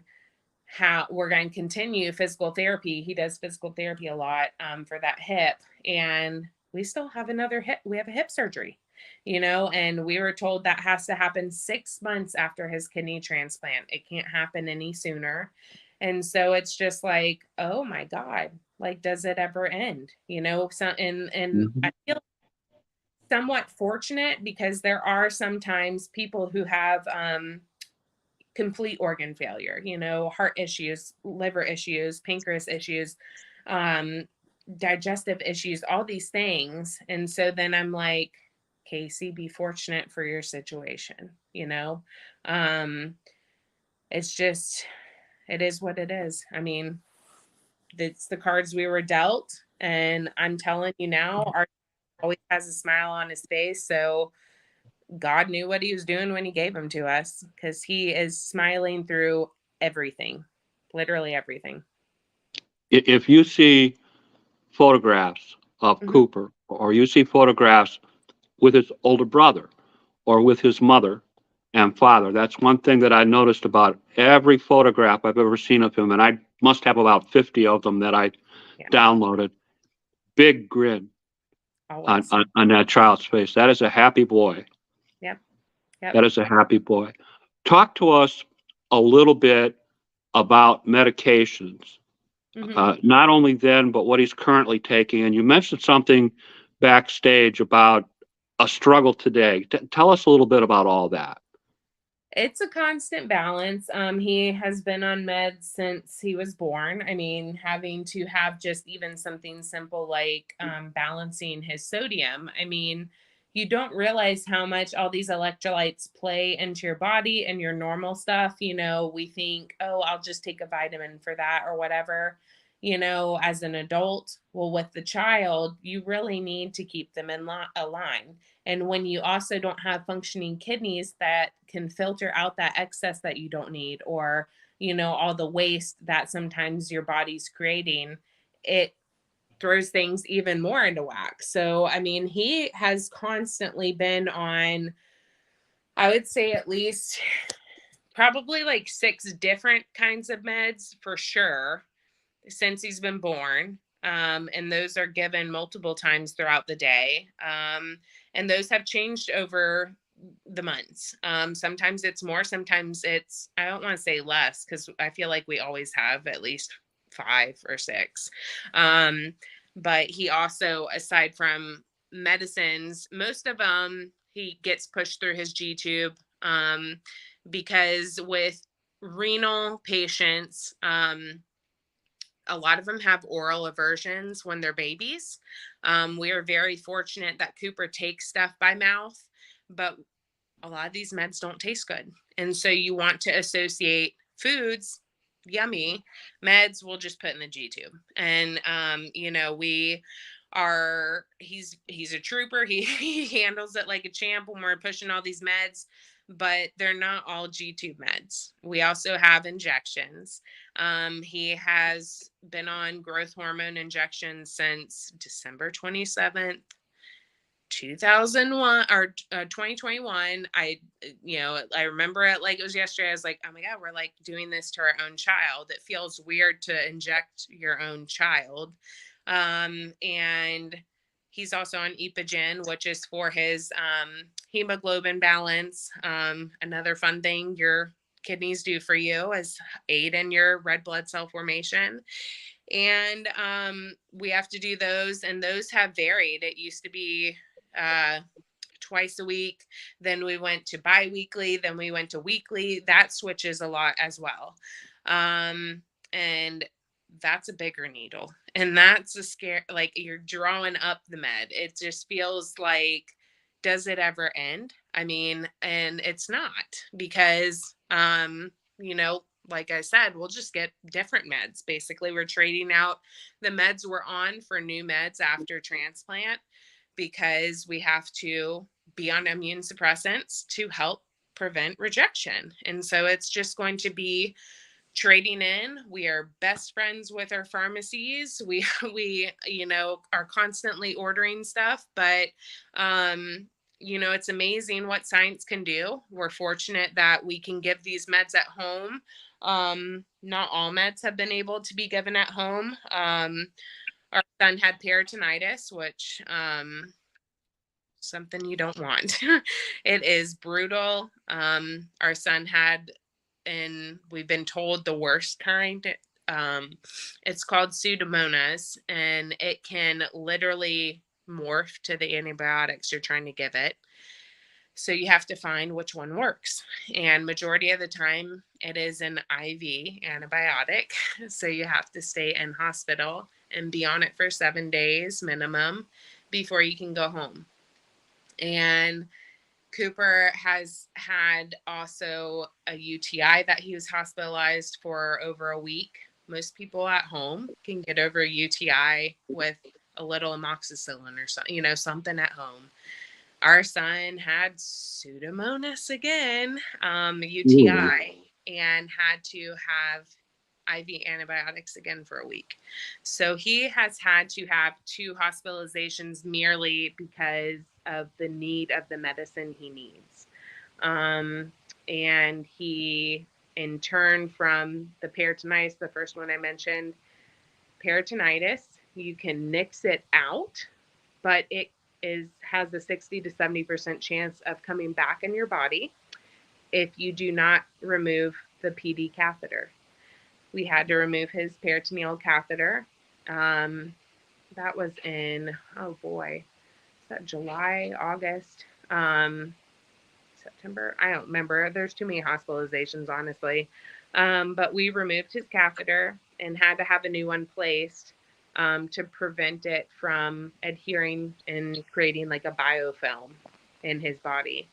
how we're going to continue physical therapy. He does physical therapy a lot for that hip, and we still have another hip. We have a hip surgery, you know, and we were told that has to happen 6 months after his kidney transplant. It can't happen any sooner. And so it's just like, oh my God, like, does it ever end? You know, so, and I feel somewhat fortunate because there are sometimes people who have complete organ failure, you know, heart issues, liver issues, pancreas issues, digestive issues, all these things. And so then I'm like, Kasey, be fortunate for your situation, you know? It's just, it is what it is. I mean, it's the cards we were dealt. And I'm telling you now, our always has a smile on his face. So God knew what he was doing when he gave him to us because he is smiling through everything, literally everything. If you see photographs of Cooper, or you see photographs with his older brother or with his mother and father, that's one thing that I noticed about every photograph I've ever seen of him, and I must have about 50 of them that I downloaded. Big grin on that child's face. That is a happy boy. Yep. That is a happy boy. Talk to us a little bit about medications. Not only then, but what he's currently taking. And you mentioned something backstage about a struggle today. Tell us a little bit about all that. It's a constant balance. He has been on meds since he was born. I mean, having to have just even something simple like balancing his sodium. I mean, you don't realize how much all these electrolytes play into your body and your normal stuff. You know, we think, oh, I'll just take a vitamin for that or whatever, you know, as an adult. Well, with the child, you really need to keep them in a line. And when you also don't have functioning kidneys that can filter out that excess that you don't need, or, you know, all the waste that sometimes your body's creating, it throws things even more into whack. So, I mean, he has constantly been on, I would say at least probably like 6 different kinds of meds for sure since he's been born. And those are given multiple times throughout the day. And those have changed over the months. Sometimes it's more, sometimes it's, I don't want to say less, because I feel like we always have at least 5 or 6. But he also, aside from medicines, most of them he gets pushed through his G tube, because with renal patients, a lot of them have oral aversions when they're babies. We are very fortunate that Cooper takes stuff by mouth, but a lot of these meds don't taste good. And so you want to associate foods, yummy, meds we'll just put in the G tube. And he's a trooper. He handles it like a champ when we're pushing all these meds, but they're not all G tube meds. We also have injections. He has been on growth hormone injections since December 27th, 2001 or 2021. I remember it like it was yesterday. I was like, oh my god, we're like doing this to our own child. It feels weird to inject your own child. And he's also on epogen, which is for his hemoglobin balance. Another fun thing your kidneys do for you is aid in your red blood cell formation. And we have to do those, and those have varied. It used to be twice a week, then we went to bi-weekly, then we went to weekly. That switches a lot as well. And that's a bigger needle, and that's a scare. Like, you're drawing up the med. It just feels like, does it ever end? I mean, and it's not, because like I said, we'll just get different meds. Basically, we're trading out the meds we're on for new meds after transplant, because we have to be on immune suppressants to help prevent rejection. And so it's just going to be trading in. We are best friends with our pharmacies. We are constantly ordering stuff, but it's amazing what science can do. We're fortunate that we can give these meds at home. Not all meds have been able to be given at home. Our son had peritonitis, which something you don't want. It is brutal. Our son had, and we've been told, the worst kind. It's called Pseudomonas, and it can literally morph to the antibiotics you're trying to give it. So you have to find which one works. And majority of the time, it is an IV antibiotic. So you have to stay in hospital and be on it for 7 days minimum before you can go home. And Cooper has had also a UTI that he was hospitalized for over a week. Most people at home can get over a UTI with a little amoxicillin or something, something at home. Our son had Pseudomonas again, UTI, and had to have IV antibiotics again for a week. So he has had to have 2 hospitalizations merely because of the need of the medicine he needs. And he, in turn, from the peritonitis, the first one I mentioned, peritonitis, you can nix it out, but it has a 60 to 70% chance of coming back in your body if you do not remove the PD catheter. We had to remove his peritoneal catheter. That was in, oh boy, is that July, August, September? I don't remember. There's too many hospitalizations, honestly. But we removed his catheter and had to have a new one placed to prevent it from adhering and creating like a biofilm in his body.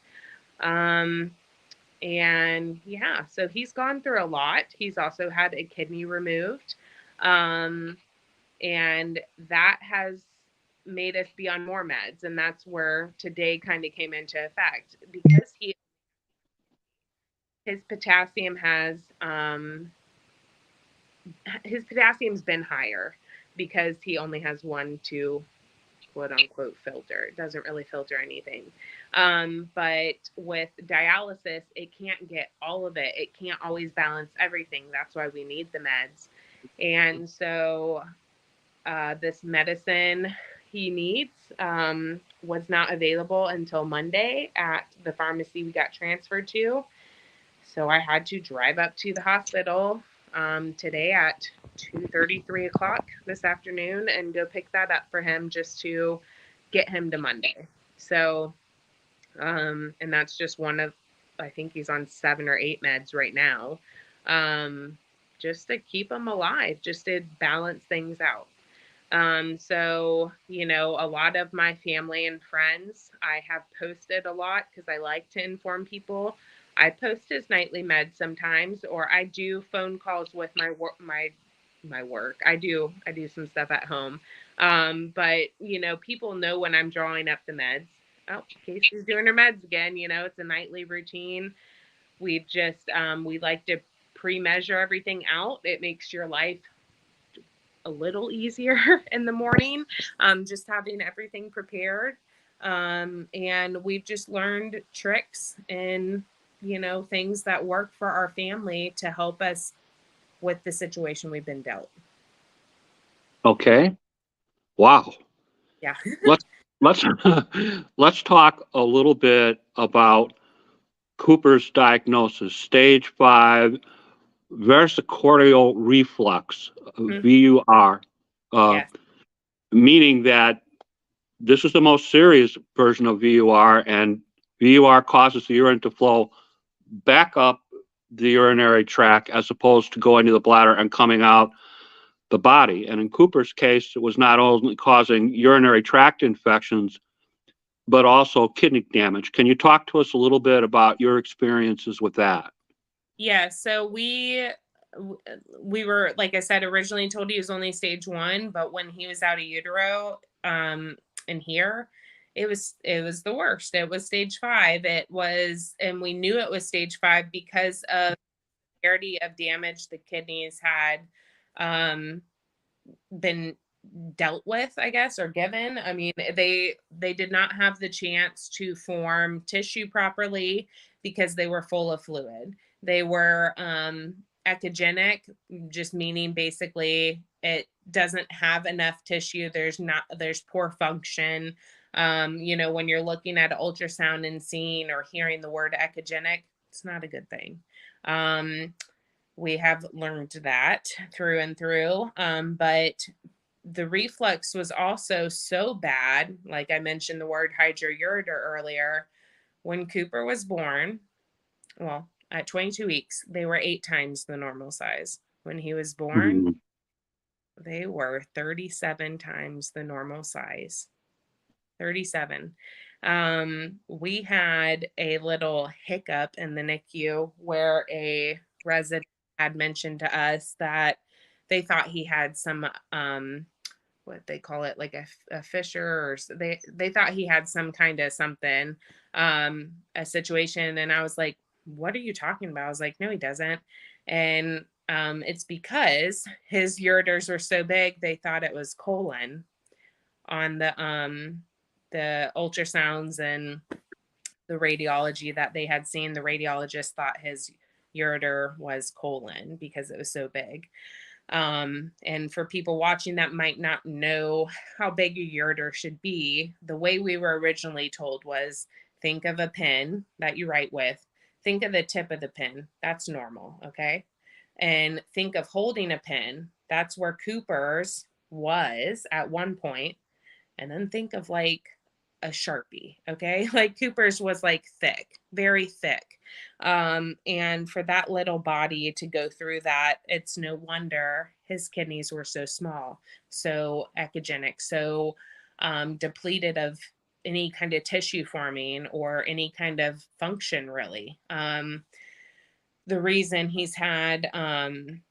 And yeah, so he's gone through a lot. He's also had a kidney removed. And that has made us be on more meds. And that's where today kind of came into effect, because his potassium potassium's been higher because he only has 1 2 quote unquote filter. It doesn't really filter anything. But with dialysis, it can't get all of it. It can't always balance everything. That's why we need the meds. And so this medicine he needs was not available until Monday at the pharmacy we got transferred to. So I had to drive up to the hospital today at 2:30, 3 o'clock this afternoon and go pick that up for him just to get him to Monday. So, and that's just one of, I think he's on 7 or 8 meds right now, just to keep him alive, just to balance things out. So, a lot of my family and friends, I have posted a lot because I like to inform people. I post his nightly meds sometimes, or I do phone calls with my work, my work. I do some stuff at home. But people know when I'm drawing up the meds. Oh, Kasey's doing her meds again. It's a nightly routine. We like to pre-measure everything out. It makes your life a little easier in the morning, just having everything prepared. And we've just learned tricks and, things that work for our family to help us with the situation we've been dealt. Okay. Wow. Yeah. Let's let's let's talk a little bit about Cooper's diagnosis, stage 5 versicordial reflux, VUR, uh, Yes. meaning that this is the most serious version of VUR, and VUR causes the urine to flow back up the urinary tract as opposed to going to the bladder and coming out the body. And in Cooper's case, it was not only causing urinary tract infections, but also kidney damage. Can you talk to us a little bit about your experiences with that? Yeah. So we were, like I said, originally told he was only stage 1, but when he was out of utero, and here, it was the worst. It was stage 5. And we knew it was stage 5 because of the severity of damage the kidneys had um, been dealt with, I guess, or given. I mean, they did not have the chance to form tissue properly because they were full of fluid. They were echogenic, just meaning basically it doesn't have enough tissue. There's poor function. When you're looking at an ultrasound and seeing or hearing the word echogenic, it's not a good thing. We have learned that through and through. But the reflux was also so bad. Like I mentioned the word hydroureter earlier. When Cooper was born, well, at 22 weeks, they were 8 times the normal size. When he was born, Mhm. they were 37 times the normal size. 37. We had a little hiccup in the NICU where a resident had mentioned to us that they thought he had some what they call it, like a fissure, or they thought he had some kind of something, a situation. And I was like, what are you talking about? I was like, no, he doesn't. And it's because his ureters were so big they thought it was colon on the ultrasounds and the radiology that they had seen. The radiologist thought his ureter was colon because it was so big. And for people watching that might not know how big a ureter should be, the way we were originally told was think of a pen that you write with, think of the tip of the pen. That's normal. Okay. And think of holding a pen. That's where Cooper's was at one point. And then think of like a Sharpie. Okay. Like Cooper's was like thick, very thick. And for that little body to go through that, it's no wonder his kidneys were so small, so echogenic, so depleted of any kind of tissue forming or any kind of function, really. The reason he's had them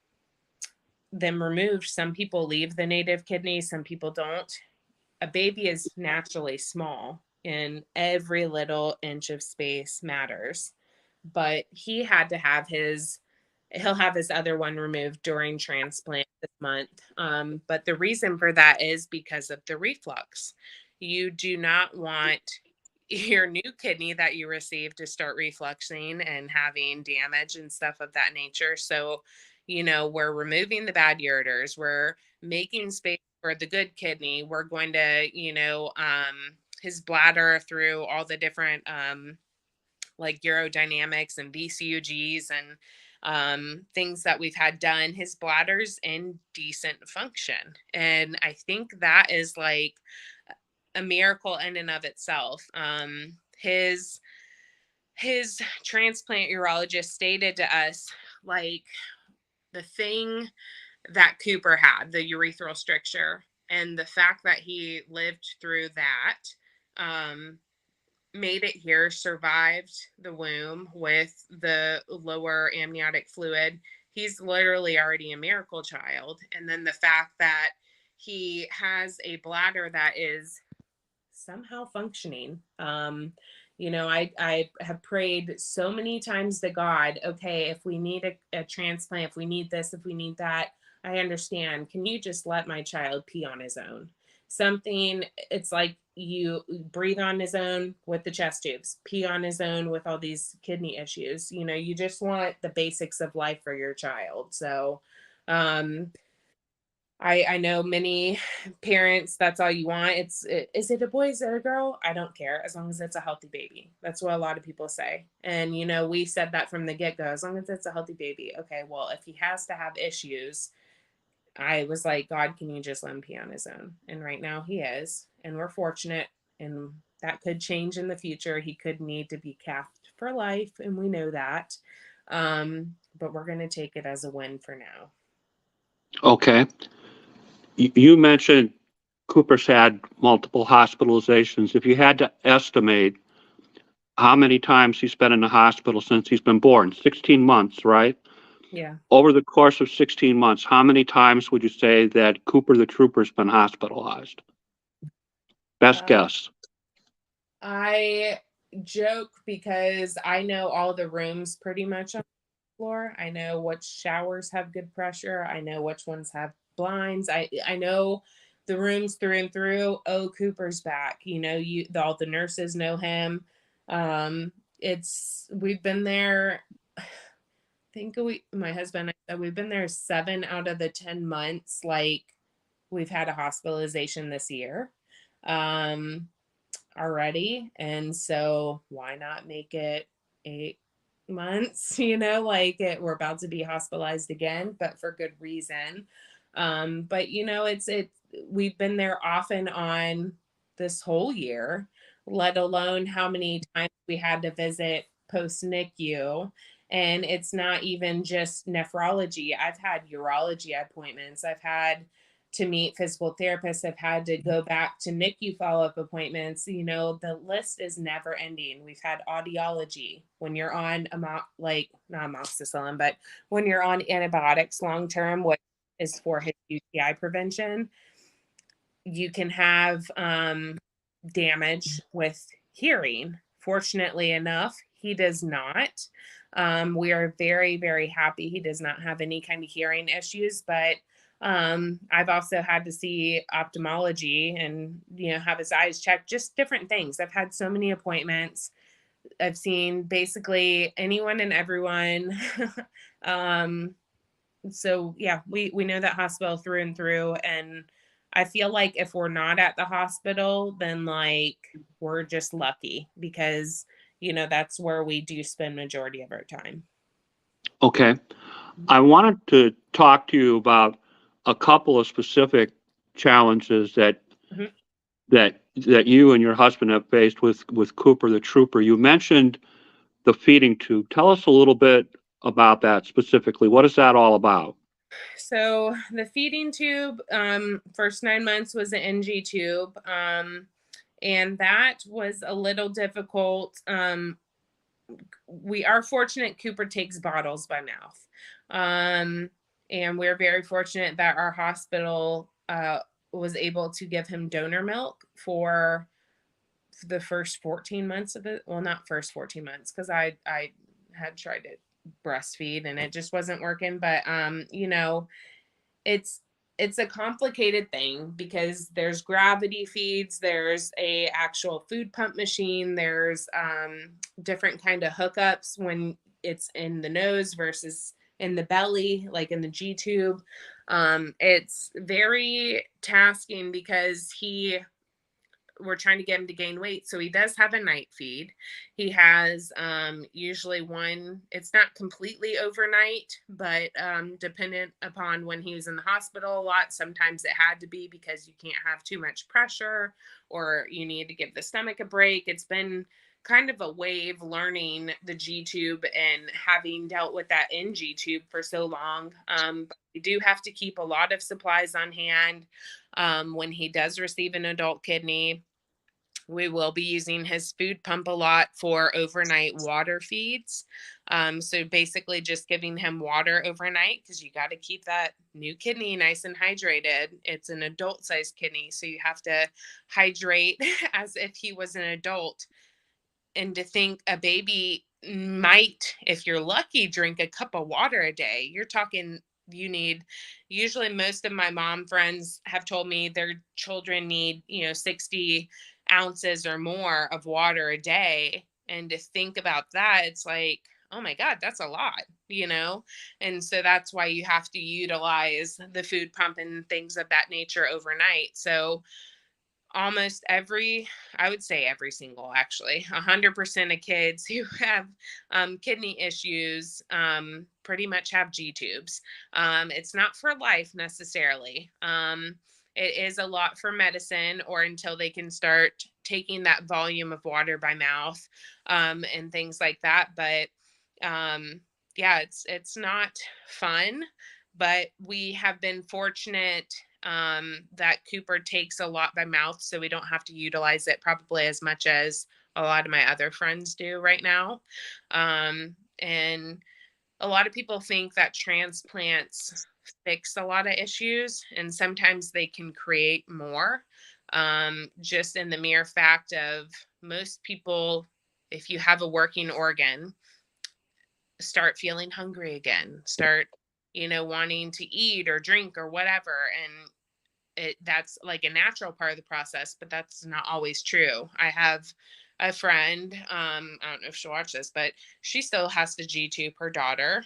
removed, some people leave the native kidney, some people don't. A baby is naturally small and every little inch of space matters. But he'll have his other one removed during transplant this month. But the reason for that is because of the reflux. You do not want your new kidney that you received to start refluxing and having damage and stuff of that nature. So, we're removing the bad ureters, we're making space for the good kidney. We're going to, his bladder through all the different like urodynamics and VCUGs and things that we've had done. His bladder's in decent function. And I think that is like a miracle in and of itself. His transplant urologist stated to us, like, the thing that Cooper had, the urethral stricture, And the fact that he lived through that, made it here, survived the womb with the lower amniotic fluid. He's literally already a miracle child. And then the fact that he has a bladder that is somehow functioning. I have prayed so many times to God, okay, if we need a transplant, if we need this, if we need that, I understand. Can you just let my child pee on his own? Something, it's like you breathe on his own with the chest tubes, pee on his own with all these kidney issues. You just want the basics of life for your child. So, I know many parents, that's all you want. Is it a boy? Is it a girl? I don't care as long as it's a healthy baby. That's what a lot of people say. And, we said that from the get go, as long as it's a healthy baby. Okay, well, if he has to have issues, I was like, God, can you just let him pee on his own? And right now he is. And we're fortunate. And that could change in the future. He could need to be capped for life. And we know that. But we're going to take it as a win for now. Okay. You mentioned Cooper's had multiple hospitalizations. If you had to estimate how many times he's been in the hospital since he's been born, 16 months, right? Yeah. Over the course of 16 months, how many times would you say that Cooper the Trooper's been hospitalized? Best guess. I joke because I know all the rooms pretty much on the floor. I know which showers have good pressure. I know which ones have blinds. I know the rooms through and through. Oh, Cooper's back. All the nurses know him. We've been there. I think my husband, we've been there 7 out of the 10 months. Like, we've had a hospitalization this year. Already, and so why not make it 8 months? We're about to be hospitalized again, but for good reason. But we've been there off and on this whole year, let alone how many times we had to visit post NICU. And it's not even just nephrology. I've had urology appointments. I've had to meet physical therapists. I've had to go back to NICU follow-up appointments. The list is never ending. We've had audiology when you're on not amoxicillin, but when you're on antibiotics long-term, what is for his UTI prevention, you can have damage with hearing. Fortunately enough, he does not. We are very, very happy he does not have any kind of hearing issues, but I've also had to see ophthalmology and, have his eyes checked, just different things. I've had so many appointments. I've seen basically anyone and everyone. So yeah, we know that hospital through and through. And I feel like if we're not at the hospital, then we're just lucky because, that's where we do spend majority of our time. Okay. I wanted to talk to you about a couple of specific challenges that you and your husband have faced with Cooper the Trooper. You mentioned the feeding tube. Tell us a little bit about that specifically. What is that all about? So the feeding tube, first 9 months was an NG tube. And that was a little difficult. We are fortunate Cooper takes bottles by mouth. And we're very fortunate that our hospital was able to give him donor milk for the first 14 months of it. Well, not first 14 months, because I had tried to breastfeed and it just wasn't working. But it's a complicated thing because there's gravity feeds, there's a actual food pump machine, there's different kind of hookups when it's in the nose versus in the belly, like in the G tube. It's very tasking because we're trying to get him to gain weight. So he does have a night feed. He has usually one, it's not completely overnight, but dependent upon when he was in the hospital a lot, sometimes it had to be because you can't have too much pressure or you need to give the stomach a break. It's been kind of a wave learning the G tube and having dealt with that NG tube for so long. But we do have to keep a lot of supplies on hand when he does receive an adult kidney. We will be using his food pump a lot for overnight water feeds. So basically just giving him water overnight, because you got to keep that new kidney nice and hydrated. It's an adult sized kidney, so you have to hydrate as if he was an adult. And to think a baby might, if you're lucky, drink a cup of water a day. You're talking, you need, usually most of my mom friends have told me their children need, 60 ounces or more of water a day. And to think about that, it's like, oh my God, that's a lot. And so that's why you have to utilize the food pump and things of that nature overnight. So almost I would say every single, actually, 100% of kids who have kidney issues pretty much have G tubes. It's not for life necessarily. It is a lot for medicine, or until they can start taking that volume of water by mouth and things like that. But yeah, it's not fun, but we have been fortunate that Cooper takes a lot by mouth, so we don't have to utilize it probably as much as a lot of my other friends do right now. And a lot of people think that transplants fix a lot of issues, and sometimes they can create more. Just in the mere fact of, most people, if you have a working organ, start feeling hungry again, start wanting to eat or drink or whatever. And that's like a natural part of the process, but that's not always true. I have a friend, I don't know if she'll watch this, but she still has to G tube her daughter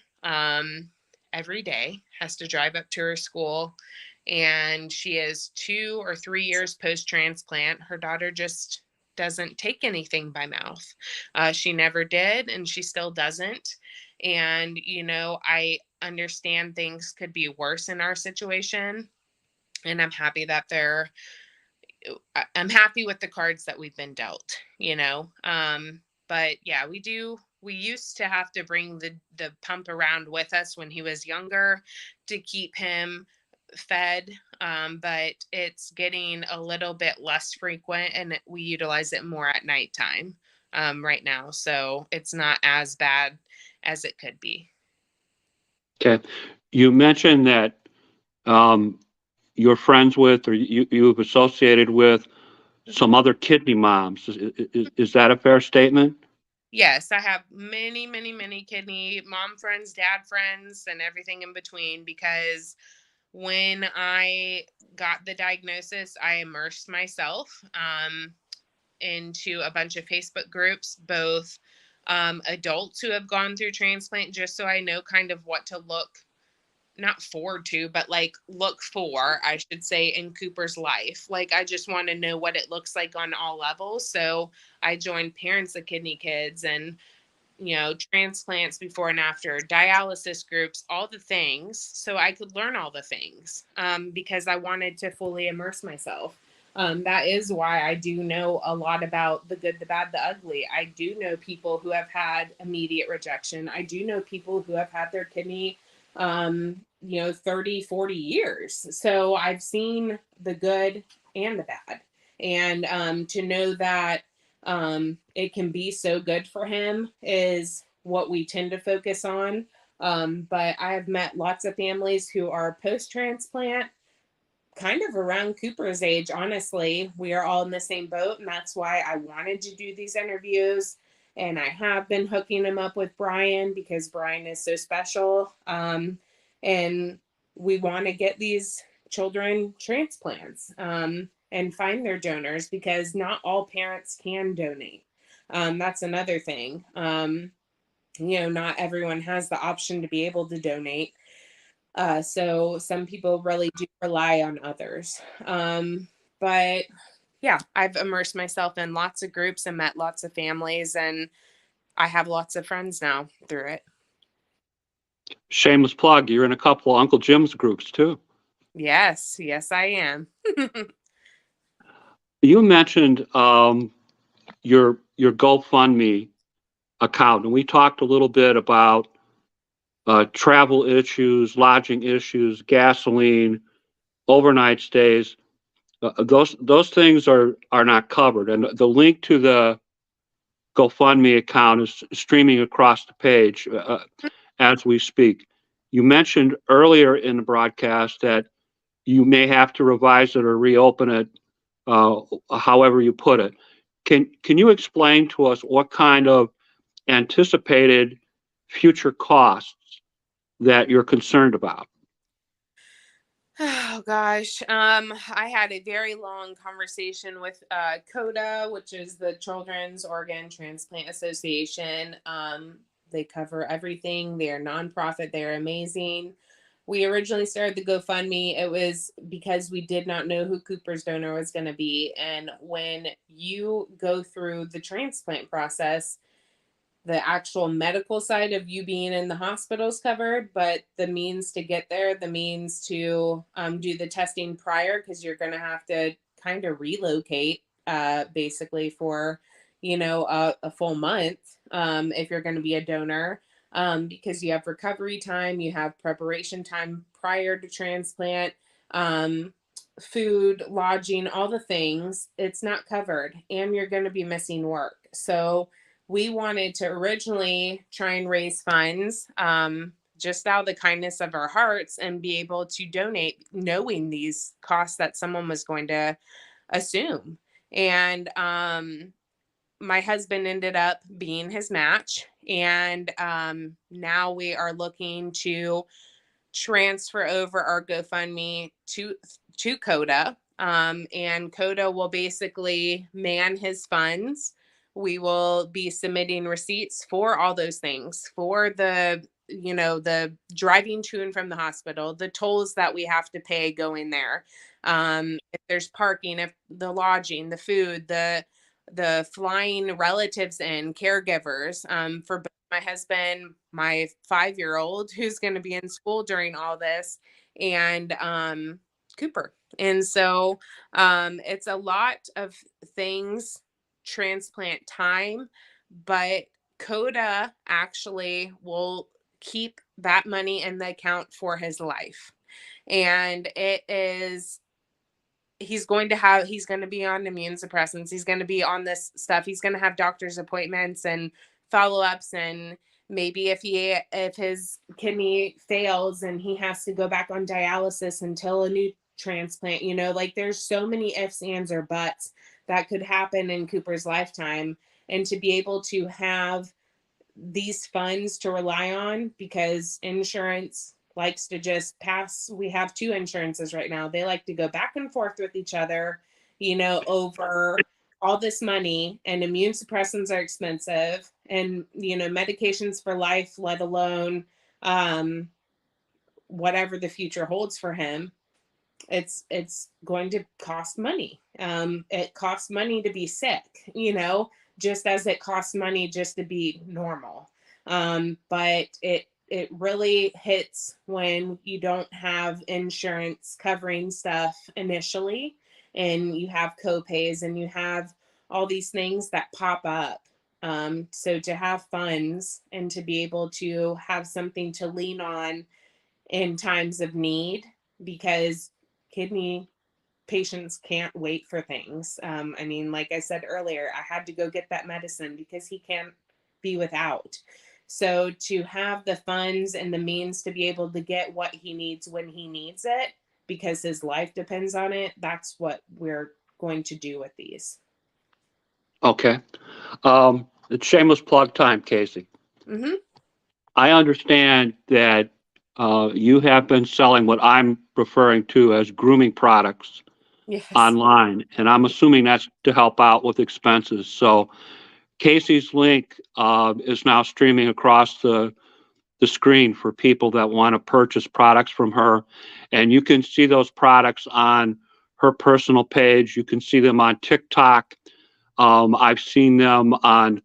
every day, has to drive up to her school, and she is 2 or 3 years post transplant. Her daughter just doesn't take anything by mouth. She never did, and she still doesn't. And I understand things could be worse in our situation, and I'm happy that I'm happy with the cards that we've been dealt. But yeah, we used to have to bring the pump around with us when he was younger to keep him fed. But it's getting a little bit less frequent, and we utilize it more at nighttime right now. So it's not as bad as it could be. Okay. You mentioned that you're friends with, or you've associated with some other kidney moms. Is that a fair statement? Yes, I have many, many, many kidney mom friends, dad friends, and everything in between, because when I got the diagnosis, I immersed myself into a bunch of Facebook groups, both adults who have gone through transplant, just so I know kind of what to not forward to, but like look for, I should say, in Cooper's life. Like, I just want to know what it looks like on all levels. So I joined Parents of Kidney Kids and, transplants before and after, dialysis groups, all the things, so I could learn all the things because I wanted to fully immerse myself. That is why I do know a lot about the good, the bad, the ugly. I do know people who have had immediate rejection. I do know people who have had their kidney 30, 40 years. So I've seen the good and the bad. And to know that it can be so good for him is what we tend to focus on. But I have met lots of families who are post-transplant, kind of around Cooper's age. Honestly, we are all in the same boat, and that's why I wanted to do these interviews. And I have been hooking him up with Brian, because Brian is so special. And we want to get these children transplants and find their donors, because not all parents can donate. That's another thing. Not everyone has the option to be able to donate. So some people really do rely on others. But yeah, I've immersed myself in lots of groups and met lots of families, and I have lots of friends now through it. Shameless plug, you're in a couple of Uncle Jim's groups too. Yes, I am. You mentioned your GoFundMe account, and we talked a little bit about travel issues, lodging issues, gasoline, overnight stays. Those things are not covered. And the link to the GoFundMe account is streaming across the page as we speak. You mentioned earlier in the broadcast that you may have to revise it or reopen it, however you put it. Can you explain to us what kind of anticipated future costs that you're concerned about? Oh gosh. I had a very long conversation with CODA, which is the Children's Organ Transplant Association. They cover everything. They're nonprofit. They're amazing. We originally started the GoFundMe. It was because we did not know who Cooper's donor was going to be. And when you go through the transplant process, the actual medical side of you being in the hospital is covered, but the means to get there, the means to do the testing prior, because you're going to have to kind of relocate basically for, a full month if you're going to be a donor, because you have recovery time, you have preparation time prior to transplant, food, lodging, all the things. It's not covered, and you're going to be missing work. So we wanted to originally try and raise funds just out of the kindness of our hearts and be able to donate, knowing these costs that someone was going to assume. And my husband ended up being his match. And now we are looking to transfer over our GoFundMe to CODA. And CODA will basically man his funds. We will be submitting receipts for all those things, for the driving to and from the hospital, the tolls that we have to pay going there. If there's parking, if the lodging, the food, the flying relatives and caregivers, for both my husband, my 5-year-old who's going to be in school during all this, and Cooper. And so it's a lot of things, transplant time, but CODA actually will keep that money in the account for his life. And he's going to be on immune suppressants. He's going to be on this stuff. He's going to have doctor's appointments and follow-ups, and maybe if his kidney fails and he has to go back on dialysis until a new transplant, like there's so many ifs, ands, or buts that could happen in Cooper's lifetime. And to be able to have these funds to rely on, because insurance likes to just pass. We have 2 insurances right now. They like to go back and forth with each other, over all this money, and immune suppressants are expensive, and, medications for life, let alone whatever the future holds for him. It's going to cost money. It costs money to be sick, just as it costs money just to be normal. But it really hits when you don't have insurance covering stuff initially, and you have co-pays and you have all these things that pop up. So to have funds and to be able to have something to lean on in times of need, because kidney patients can't wait for things. Like I said earlier, I had to go get that medicine because he can't be without. So to have the funds and the means to be able to get what he needs when he needs it, because his life depends on it, that's what we're going to do with these. Okay. It's shameless plug time, Kasey. Mm-hmm. I understand that you have been selling what I'm referring to as grooming products Yes. online, and I'm assuming that's to help out with expenses. So Kasey's link is now streaming across the screen for people that want to purchase products from her, and you can see those products on her personal page. You can see them on TikTok. I've seen them on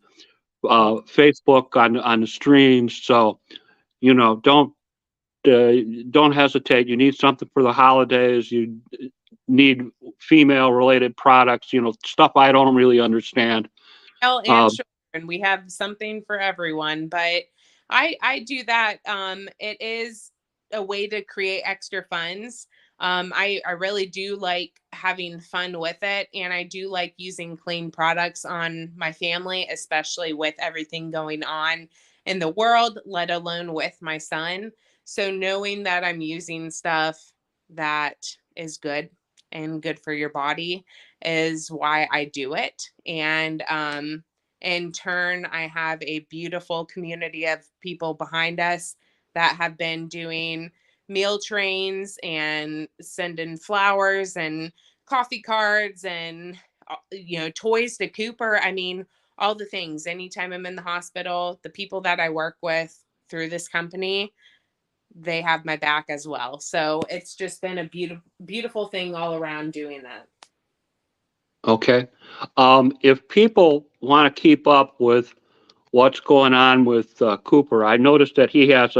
Facebook on the streams. So don't hesitate. You need something for the holidays. You need female related products, stuff I don't really understand. And children, we have something for everyone. But I do that. It is a way to create extra funds. I really do like having fun with it, and I do like using clean products on my family, especially with everything going on in the world, let alone with my son. So knowing that I'm using stuff that is good and good for your body is why I do it. And in turn, I have a beautiful community of people behind us that have been doing meal trains and sending flowers and coffee cards and toys to Cooper. I mean, all the things. Anytime I'm in the hospital, the people that I work with through this company, they have my back as well. So it's just been a beautiful thing all around doing that. Okay. If people want to keep up with what's going on with Cooper, I noticed that he has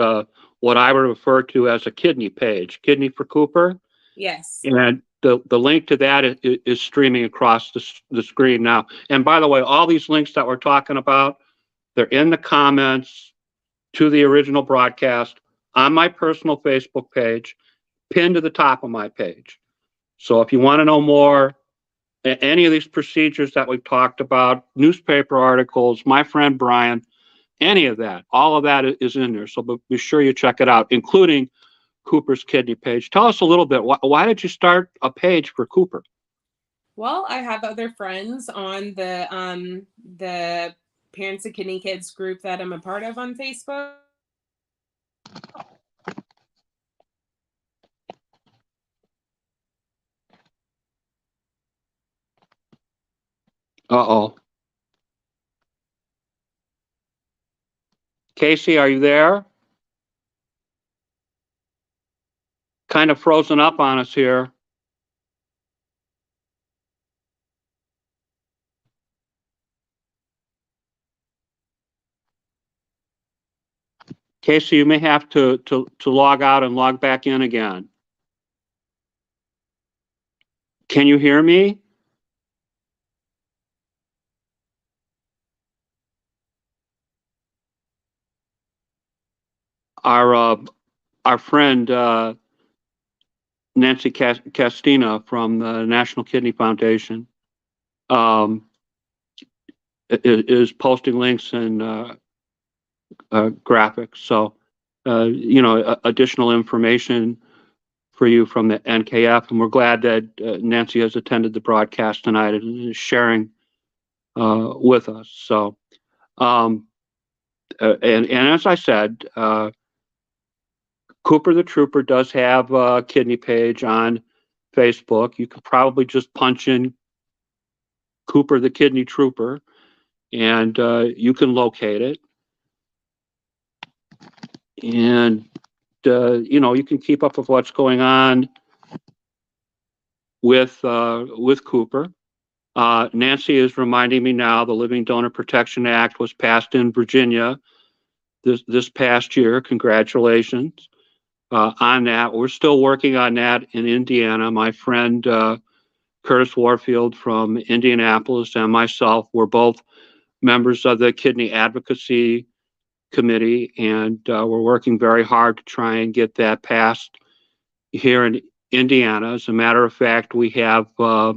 what I would refer to as a kidney page, Kidney for Cooper. Yes. And the link to that is streaming across the screen now. And by the way, all these links that we're talking about, they're in the comments to the original broadcast on my personal Facebook page, pinned to the top of my page. So if you want to know more, any of these procedures that we've talked about, newspaper articles, my friend Brian, any of that, all of that is in there. So be sure you check it out, including Cooper's kidney page. Tell us a little bit. Why did you start a page for Cooper? Well, I have other friends on the Parents of Kidney Kids group that I'm a part of on Facebook. Uh-oh. Kasey, are you there? Kind of frozen up on us here. Kasey, you may have to log out and log back in again. Can you hear me? Our friend Nancy Castina from the National Kidney Foundation is posting links and graphics. So, additional information for you from the NKF. And we're glad that Nancy has attended the broadcast tonight and is sharing with us. So, and as I said, Cooper the Trooper does have a kidney page on Facebook. You could probably just punch in Cooper the Kidney Trooper and you can locate it. And, you can keep up with what's going on with Cooper. Nancy is reminding me now the Living Donor Protection Act was passed in Virginia this past year. Congratulations on that. We're still working on that in Indiana. My friend Curtis Warfield from Indianapolis and myself were both members of the Kidney Advocacy Committee, and we're working very hard to try and get that passed here in Indiana. As a matter of fact, we have a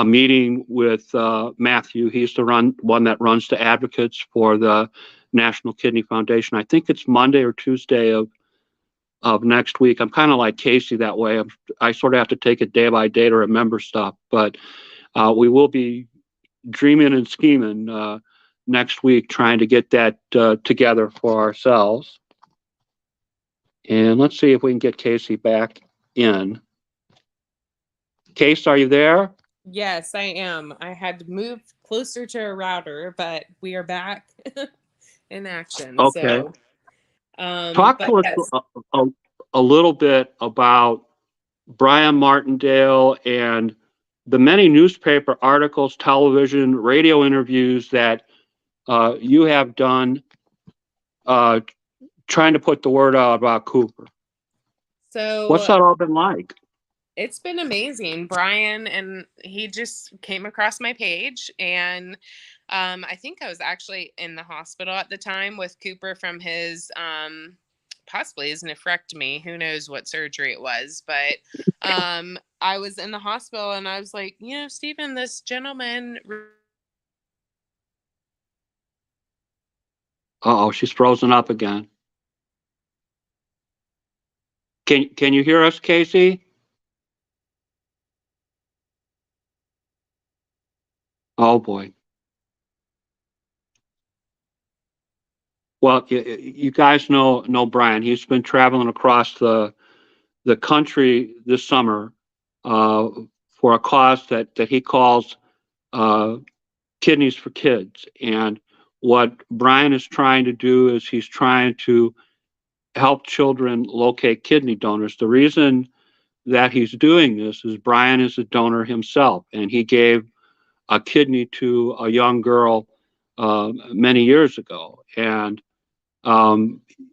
meeting with Matthew. He's the one that runs the advocates for the National Kidney Foundation. I think it's Monday or Tuesday of next week. I'm kind of like Kasey that way. I sort of have to take it day by day to remember stuff, but we will be dreaming and scheming next week, trying to get that together for ourselves. And let's see if we can get Kasey back in. Kasey, are you there? Yes, I am. I had to move closer to a router, but we are back in action. Okay. So, talk to us a little bit about Brian Martindale and the many newspaper articles, television, radio interviews that you have done trying to put the word out about Cooper. So what's that all been like? It's been amazing. Brian, and he just came across my page, and I think I was actually in the hospital at the time with Cooper from his possibly his nephrectomy. Who knows what surgery it was, but I was in the hospital and I was like, Stephen, this gentleman. Uh-oh, she's frozen up again. Can you hear us, Kasey? Oh boy. Well, you guys know Brian. He's been traveling across the country this summer for a cause that he calls Kidneys for Kids. And what Brian is trying to do is he's trying to help children locate kidney donors. The reason that he's doing this is Brian is a donor himself, and he gave a kidney to a young girl many years ago. And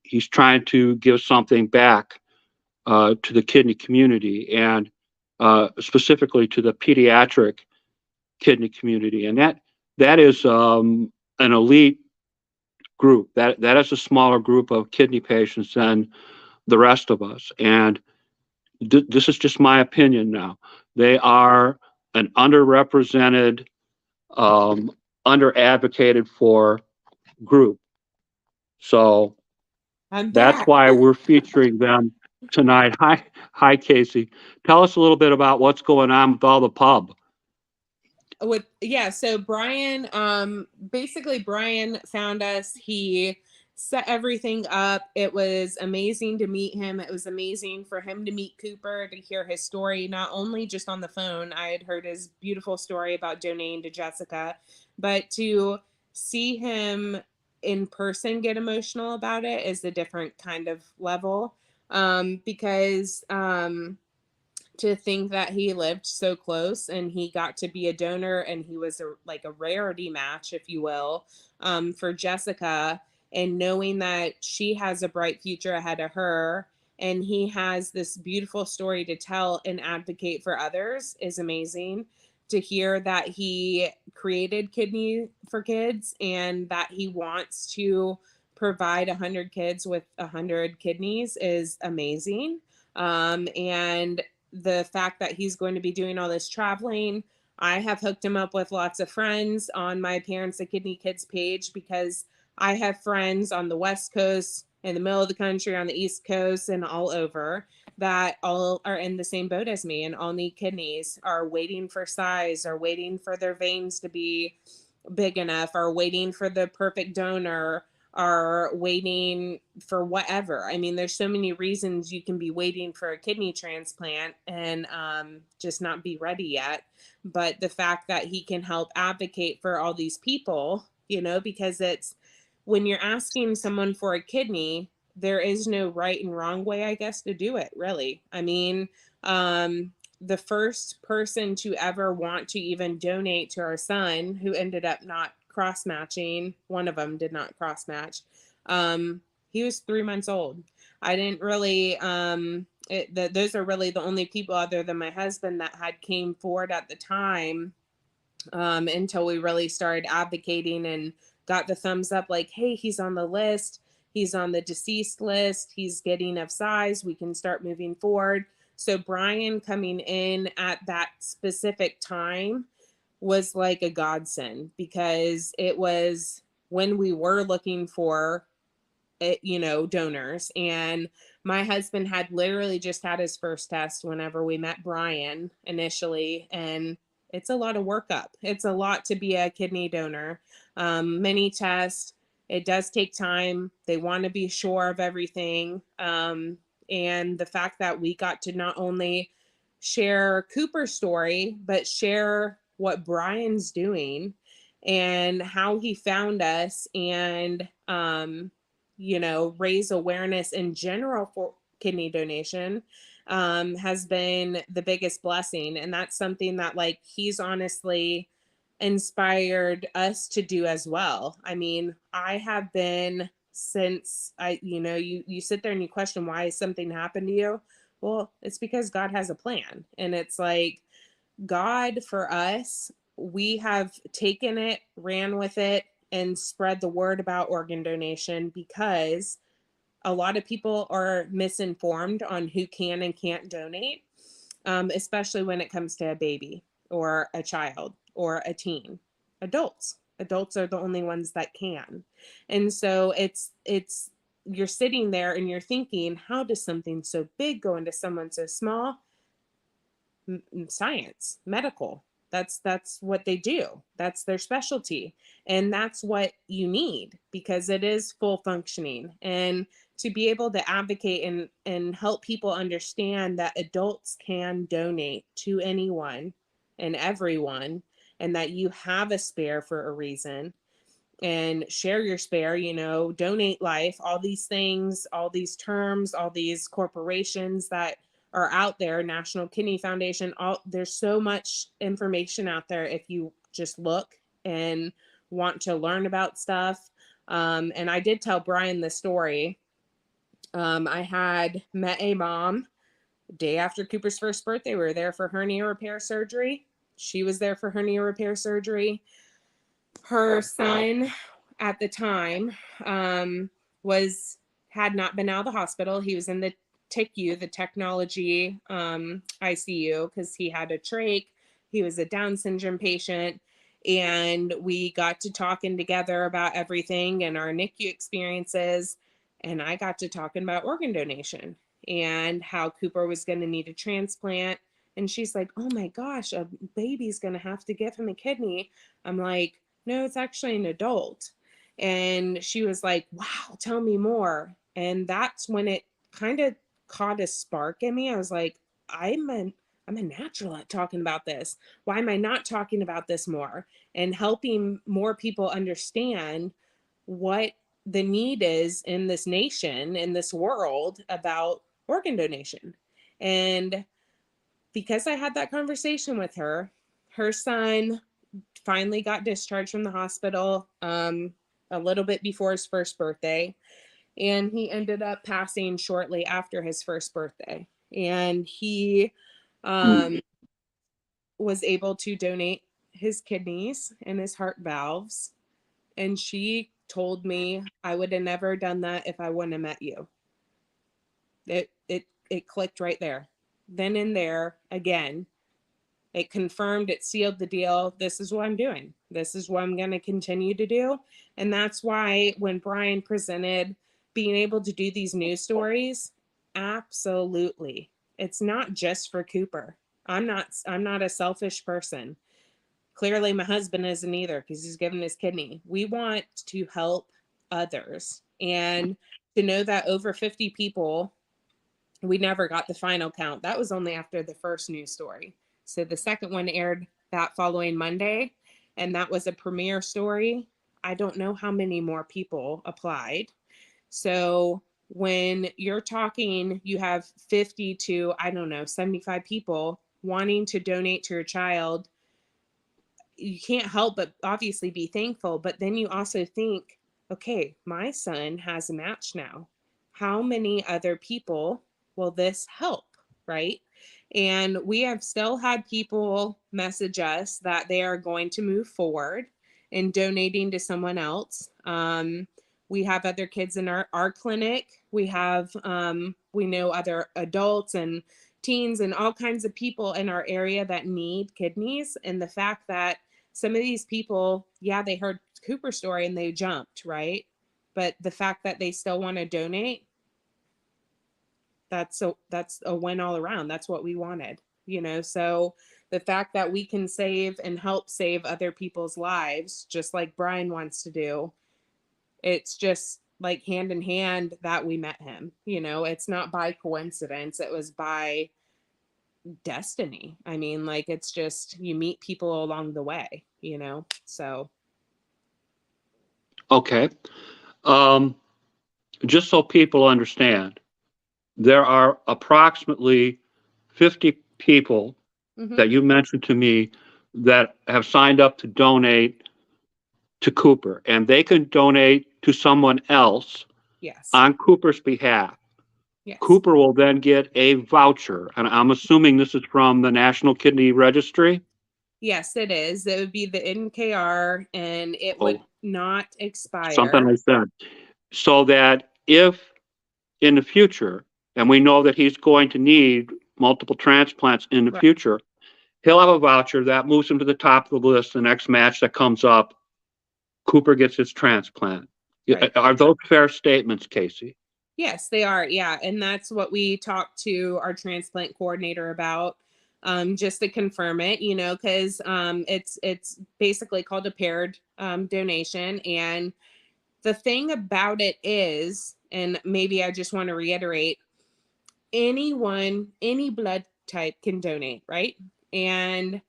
he's trying to give something back to the kidney community, and specifically to the pediatric kidney community. And that is an elite group. That is a smaller group of kidney patients than the rest of us. And this is just my opinion now. They are an underrepresented, under advocated for group. So that's why we're featuring them tonight. Hi, Kasey. Tell us a little bit about what's going on with all the pub. So Brian, basically Brian found us. He set everything up. It was amazing to meet him. It was amazing for him to meet Cooper, to hear his story, not only just on the phone. I had heard his beautiful story about donating to Jessica, but to see him in person get emotional about it is a different kind of level. Because to think that he lived so close and he got to be a donor, and he was like a rarity match, if you will, for Jessica, and knowing that she has a bright future ahead of her and he has this beautiful story to tell and advocate for others is amazing. To hear that he created Kidney for Kids and that he wants to provide 100 kids with 100 kidneys is amazing. And the fact that he's going to be doing all this traveling, I have hooked him up with lots of friends on my Parents of Kidney Kids page, because I have friends on the West Coast, in the middle of the country, on the East Coast, and all over, that all are in the same boat as me and all need kidneys, are waiting for size, are waiting for their veins to be big enough, are waiting for the perfect donor, are waiting for whatever. I mean, there's so many reasons you can be waiting for a kidney transplant and just not be ready yet. But the fact that he can help advocate for all these people, because it's, when you're asking someone for a kidney, there is no right and wrong way, I guess, to do it, really. I mean, the first person to ever want to even donate to our son, who ended up not cross matching, one of them did not cross match. He was 3 months old. I didn't really, those are really the only people other than my husband that had came forward at the time, until we really started advocating and got the thumbs up, like, hey, he's on the list. He's on the deceased list. He's getting of size. We can start moving forward. So Brian coming in at that specific time was like a godsend, because it was when we were looking for it, donors. And my husband had literally just had his first test whenever we met Brian initially. And it's a lot of workup. It's a lot to be a kidney donor. Many tests. It does take time. They want to be sure of everything. And the fact that we got to not only share Cooper's story, but share what Brian's doing and how he found us, and raise awareness in general for kidney donation, has been the biggest blessing. And that's something that, like, he's honestly inspired us to do as well. I mean, I have been, since you sit there and you question why something happened to you. Well, it's because God has a plan. And it's like, God for us, we have taken it, ran with it, and spread the word about organ donation because a lot of people are misinformed on who can and can't donate, especially when it comes to a baby or a child or a teen. Adults are the only ones that can. And so it's you're sitting there and you're thinking, how does something so big go into someone so small? Science, medical. That's what they do. That's their specialty. And that's what you need because it is full functioning. And to be able to advocate and help people understand that adults can donate to anyone and everyone, and that you have a spare for a reason, and share your spare, donate life, all these things, all these terms, all these corporations that are out there, National Kidney Foundation, there's so much information out there if you just look and want to learn about stuff. And I did tell Brian the story. I had met a mom day after Cooper's first birthday. We were there for hernia repair surgery. She was there for hernia repair surgery. Her son at the time had not been out of the hospital. He was in the TICU, the technology ICU, because he had a trach. He was a Down syndrome patient. And we got to talking together about everything and our NICU experiences. And I got to talking about organ donation and how Cooper was going to need a transplant. And she's like, oh my gosh, a baby's going to have to give him a kidney. I'm like, no, it's actually an adult. And she was like, wow, tell me more. And that's when it kind of caught a spark in me. I was like, I'm a natural at talking about this. Why am I not talking about this more and helping more people understand what the need is in this nation, in this world about organ donation? And because I had that conversation with her, her son finally got discharged from the hospital a little bit before his first birthday. And he ended up passing shortly after his first birthday. And he was able to donate his kidneys and his heart valves. And she told me I would have never done that if I wouldn't have met you. It clicked right there. Then and there, again, it confirmed, it sealed the deal. This is what I'm doing. This is what I'm going to continue to do. And that's why when Brian presented being able to do these news stories, absolutely. It's not just for Cooper. I'm not a selfish person. Clearly my husband isn't either because he's given his kidney. We want to help others. And to know that over 50 people, we never got the final count. That was only after the first news story. So the second one aired that following Monday, and that was a premiere story. I don't know how many more people applied. So when you're talking, you have 50 to, 75 people wanting to donate to your child, you can't help but obviously be thankful. But then you also think, okay, my son has a match now. How many other people will this help, right? And we have still had people message us that they are going to move forward in donating to someone else. We have other kids in our clinic. We have, we know other adults and teens and all kinds of people in our area that need kidneys. And the fact that some of these people, yeah, they heard Cooper's story and they jumped, right? But the fact that they still want to donate, that's a win all around. That's what we wanted, so the fact that we can save and help save other people's lives, just like Brian wants to do, it's just like hand in hand that we met him. It's not by coincidence. It was by destiny. I mean, like, it's just, you meet people along the way, so. Okay. Just so people understand, there are approximately 50 people that you mentioned to me that have signed up to donate to Cooper, and they can donate to someone else Yes. on Cooper's behalf. Yes. Cooper will then get a voucher, and I'm assuming this is from the National Kidney Registry. Yes, it is. It would be the NKR, and it would Oh, not expire. something like that. So that if in the future, and we know that he's going to need multiple transplants in the Right. future, he'll have a voucher that moves him to the top of the list. The next match that comes up, Cooper gets his transplant. Right. Are those fair statements, Kasey? Yes, they are. Yeah. And that's what we talked to our transplant coordinator about, just to confirm it, you know, because it's basically called a paired donation. And the thing about it is, and maybe I just want to reiterate, anyone, any blood type can donate, right? And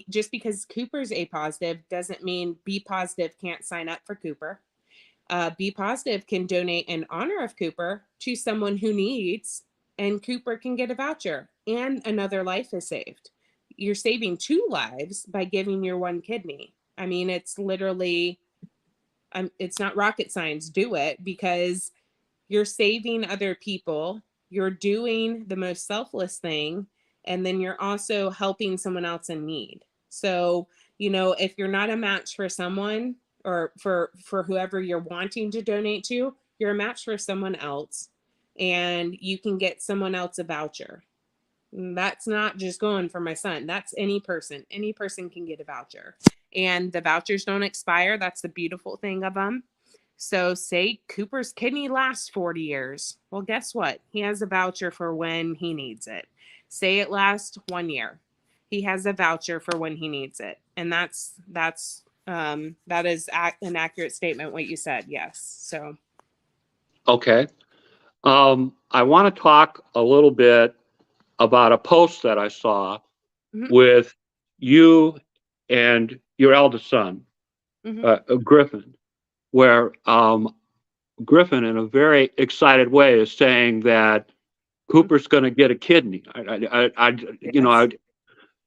just because Cooper's A positive doesn't mean B positive can't sign up for Cooper. B positive can donate in honor of Cooper to someone who needs, and Cooper can get a voucher, and another life is saved. You're saving 2 lives by giving your 1 kidney. I mean, it's literally, it's not rocket science. Do it, because you're saving other people. You're doing the most selfless thing, and then you're also helping someone else in need. So, you know, if you're not a match for someone, or for whoever you're wanting to donate to, you're a match for someone else, and you can get someone else a voucher. That's not just going for my son. That's any person. Any person can get a voucher, and the vouchers don't expire. That's the beautiful thing of them. So say Cooper's kidney lasts 40 years. Well, guess what? He has a voucher for when he needs it. Say it lasts 1 year. He has a voucher for when he needs it. And that is an accurate statement, what you said. Yes. So. Okay. I want to talk a little bit about a post that I saw with you and your eldest son, Griffin, where Griffin, in a very excited way, is saying that Cooper's going to get a kidney. I was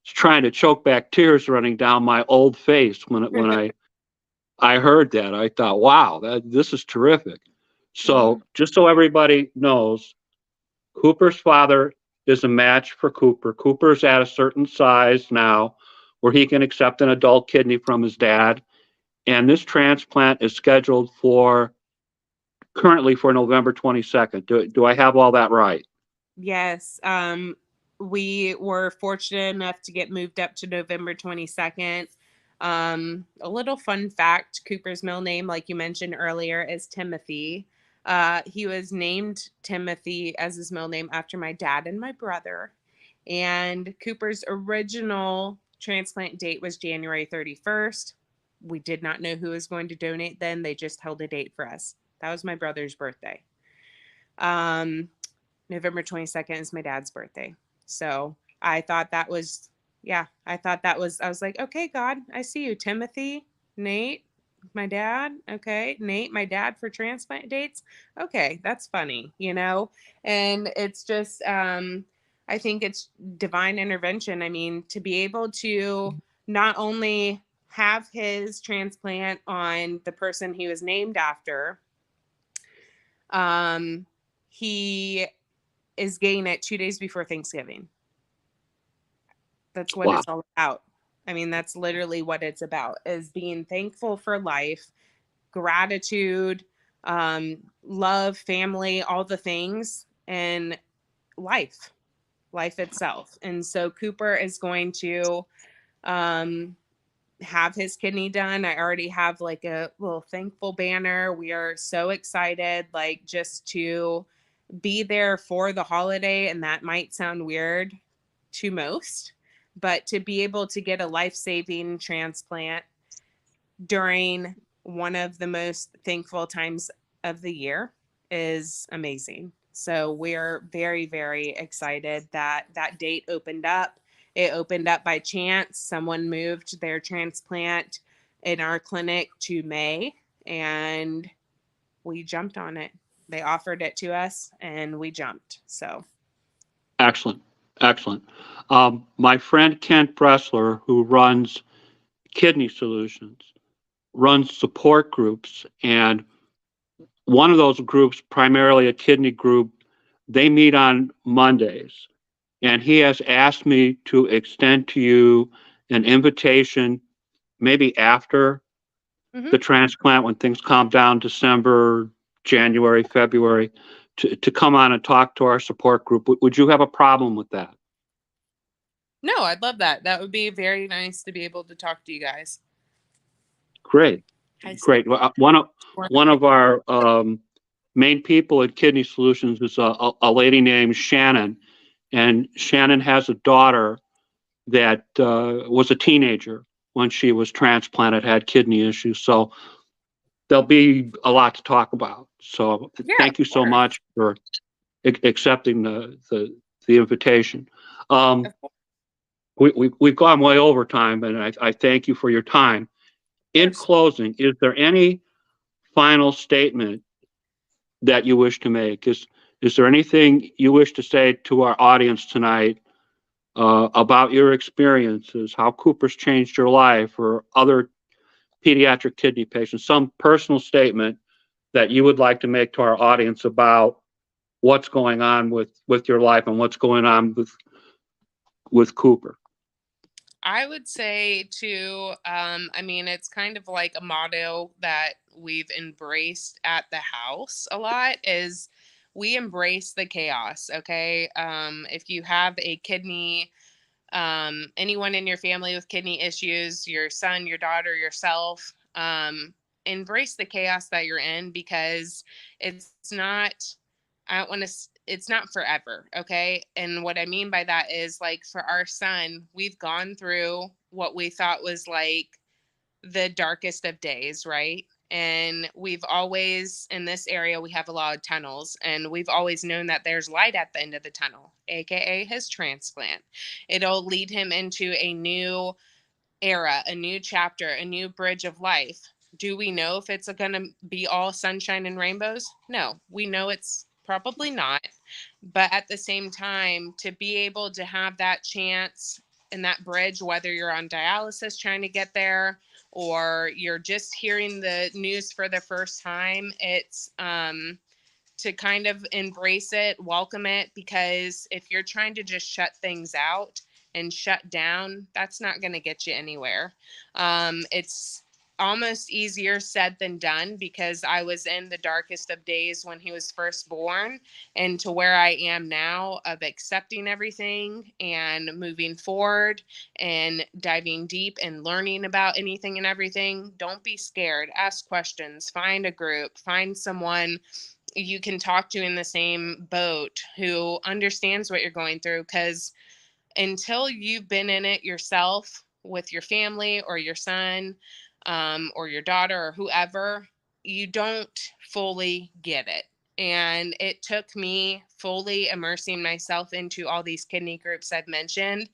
trying to choke back tears running down my old face when I heard that. I thought, wow, this is terrific. So just so everybody knows, Cooper's father is a match for Cooper. Cooper's at a certain size now where he can accept an adult kidney from his dad. And this transplant is scheduled currently for November 22nd. Do I have all that right? Yes. We were fortunate enough to get moved up to November 22nd. A little fun fact, Cooper's middle name, like you mentioned earlier, is Timothy. He was named Timothy as his middle name after my dad and my brother. And Cooper's original transplant date was January 31st. We did not know who was going to donate then. They just held a date for us. That was my brother's birthday. November 22nd is my dad's birthday. So I thought that was, I was like, okay, God, I see you. Timothy, Nate, my dad. Okay. Nate, my dad for transplant dates. Okay. That's funny, you know? And it's just, I think it's divine intervention. I mean, to be able to not only have his transplant on the person he was named after, he is getting it 2 days before Thanksgiving. That's what it's all about. I mean, that's literally what it's about, is being thankful for life, gratitude, love, family, all the things, and life itself. And so Cooper is going to have his kidney done. I already have like a little thankful banner. We are so excited, like, just to be there for the holiday. And that might sound weird to most, but to be able to get a life-saving transplant during one of the most thankful times of the year is amazing. So we're very, very excited that that date opened up. It opened up by chance. Someone moved their transplant in our clinic to May, and we jumped on it. They offered it to us, and we jumped. So excellent. My friend Kent Bressler, who runs Kidney Solutions, runs support groups, and one of those groups, primarily a kidney group, They meet on Mondays, and he has asked me to extend to you an invitation, maybe after the transplant, when things calm down, December, January, February, to come on and talk to our support group. Would you have a problem with that? No, I'd love that. That would be very nice to be able to talk to you guys. Great. Great. Well, one of our main people at Kidney Solutions is a lady named Shannon, and Shannon has a daughter that was a teenager when she was transplanted, had kidney issues. So there'll be a lot to talk about. So thank you so much for accepting the invitation. We've gone way over time, and I thank you for your time. In closing, is there any final statement that you wish to make? Is there anything you wish to say to our audience tonight about your experiences, how Cooper's changed your life, or other pediatric kidney patients? Some personal statement that you would like to make to our audience about what's going on with your life and what's going on with Cooper? I would say I mean, it's kind of like a motto that we've embraced at the house a lot, is we embrace the chaos. Okay. If you have a kidney, anyone in your family with kidney issues, your son, your daughter, yourself, embrace the chaos that you're in, because it's not, I don't want to, it's not forever. Okay. And what I mean by that is, like, for our son, we've gone through what we thought was like the darkest of days, right? And we've always, in this area, we have a lot of tunnels, and we've always known that there's light at the end of the tunnel, AKA his transplant. It'll lead him into a new era, a new chapter, a new bridge of life. Do we know if it's going to be all sunshine and rainbows? No, we know it's probably not. But at the same time, to be able to have that chance and that bridge, whether you're on dialysis trying to get there or you're just hearing the news for the first time, it's to kind of embrace it, welcome it, because if you're trying to just shut things out and shut down, that's not going to get you anywhere. It's almost easier said than done, because I was in the darkest of days when he was first born, and to where I am now of accepting everything and moving forward and diving deep and learning about anything and everything. Don't be scared. Ask questions. Find a group. Find someone you can talk to in the same boat who understands what you're going through, because until you've been in it yourself with your family or your son, or your daughter or whoever, you don't fully get it. And it took me fully immersing myself into all these kidney groups I've mentioned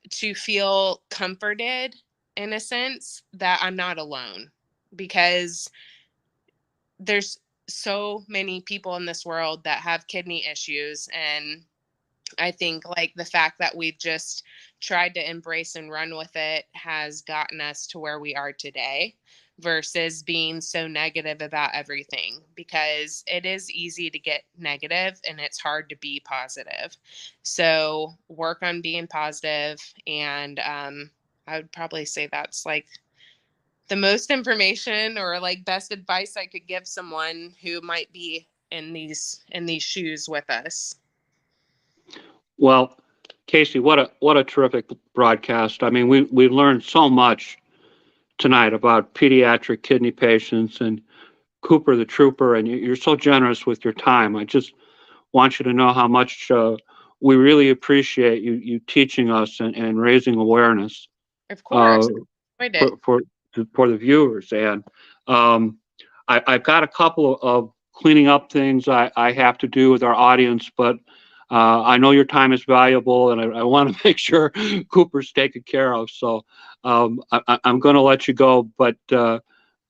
to feel comforted, in a sense, that I'm not alone, because there's so many people in this world that have kidney issues. And I think, like, the fact that we've just tried to embrace and run with it has gotten us to where we are today, versus being so negative about everything, because it is easy to get negative and it's hard to be positive. So work on being positive. And I would probably say that's like the most information or like best advice I could give someone who might be in these shoes with us. Well, Kasey, what a terrific broadcast. I mean, we learned so much tonight about pediatric kidney patients and Cooper the Trooper, and you're so generous with your time. I just want you to know how much we really appreciate you teaching us and raising awareness. Of course. For the viewers. And I've got a couple of cleaning up things I have to do with our audience, but I know your time is valuable, and I want to make sure Cooper's taken care of. So I'm going to let you go. But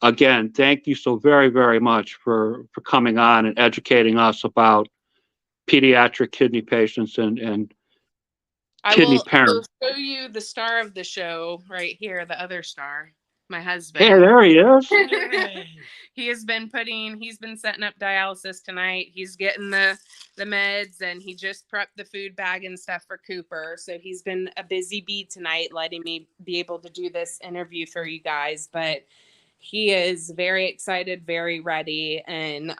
again, thank you so very, very much for coming on and educating us about pediatric kidney patients and kidney parents. I will show you the star of the show right here, the other star. my husband. Hey, there he is. He's been setting up dialysis tonight. He's getting the meds, and he just prepped the food bag and stuff for Cooper. So he's been a busy bee tonight, letting me be able to do this interview for you guys. But he is very excited, very ready, and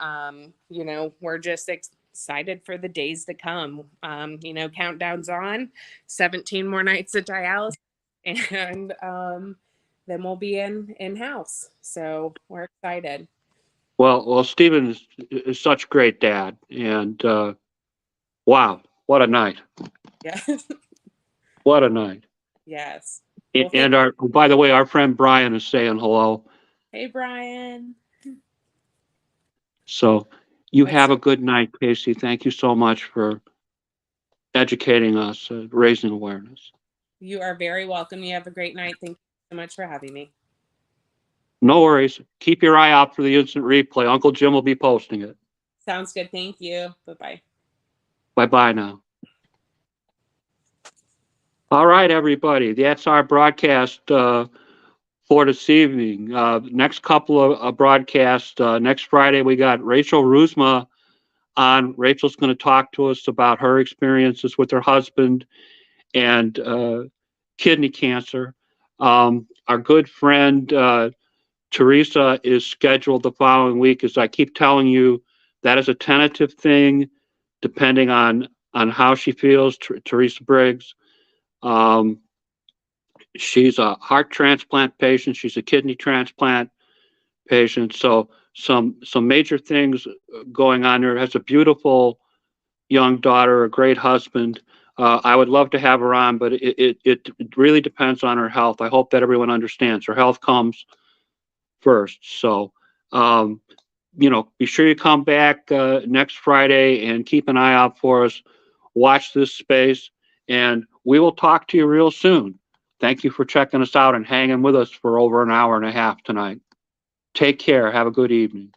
we're just excited for the days to come. Countdown's on, 17 more nights of dialysis, and then we'll be in-house. So we're excited. Well, Stephen is such a great dad, and wow, what a night! Yeah. What a night! Yes. Well, and by the way, our friend Brian is saying hello. Hey, Brian. So you have a good night, Kasey. Thank you so much for educating us, raising awareness. You are very welcome. You have a great night. Thank you so much for having me. No worries. Keep your eye out for the instant replay. Uncle Jim will be posting it. Sounds good. Thank you. Bye-bye. Bye-bye now. All right, everybody. That's our broadcast for this evening. Next couple of broadcasts. Next Friday, we got Rachel Rusma on. Rachel's going to talk to us about her experiences with her husband and kidney cancer. Our good friend Teresa is scheduled the following week. As I keep telling you, that is a tentative thing, depending on how she feels. Teresa Briggs. She's a heart transplant patient. She's a kidney transplant patient. So some major things going on there. Has a beautiful young daughter, a great husband. I would love to have her on, but it really depends on her health. I hope that everyone understands her health comes first. So, be sure you come back next Friday and keep an eye out for us. Watch this space, and we will talk to you real soon. Thank you for checking us out and hanging with us for over an hour and a half tonight. Take care. Have a good evening.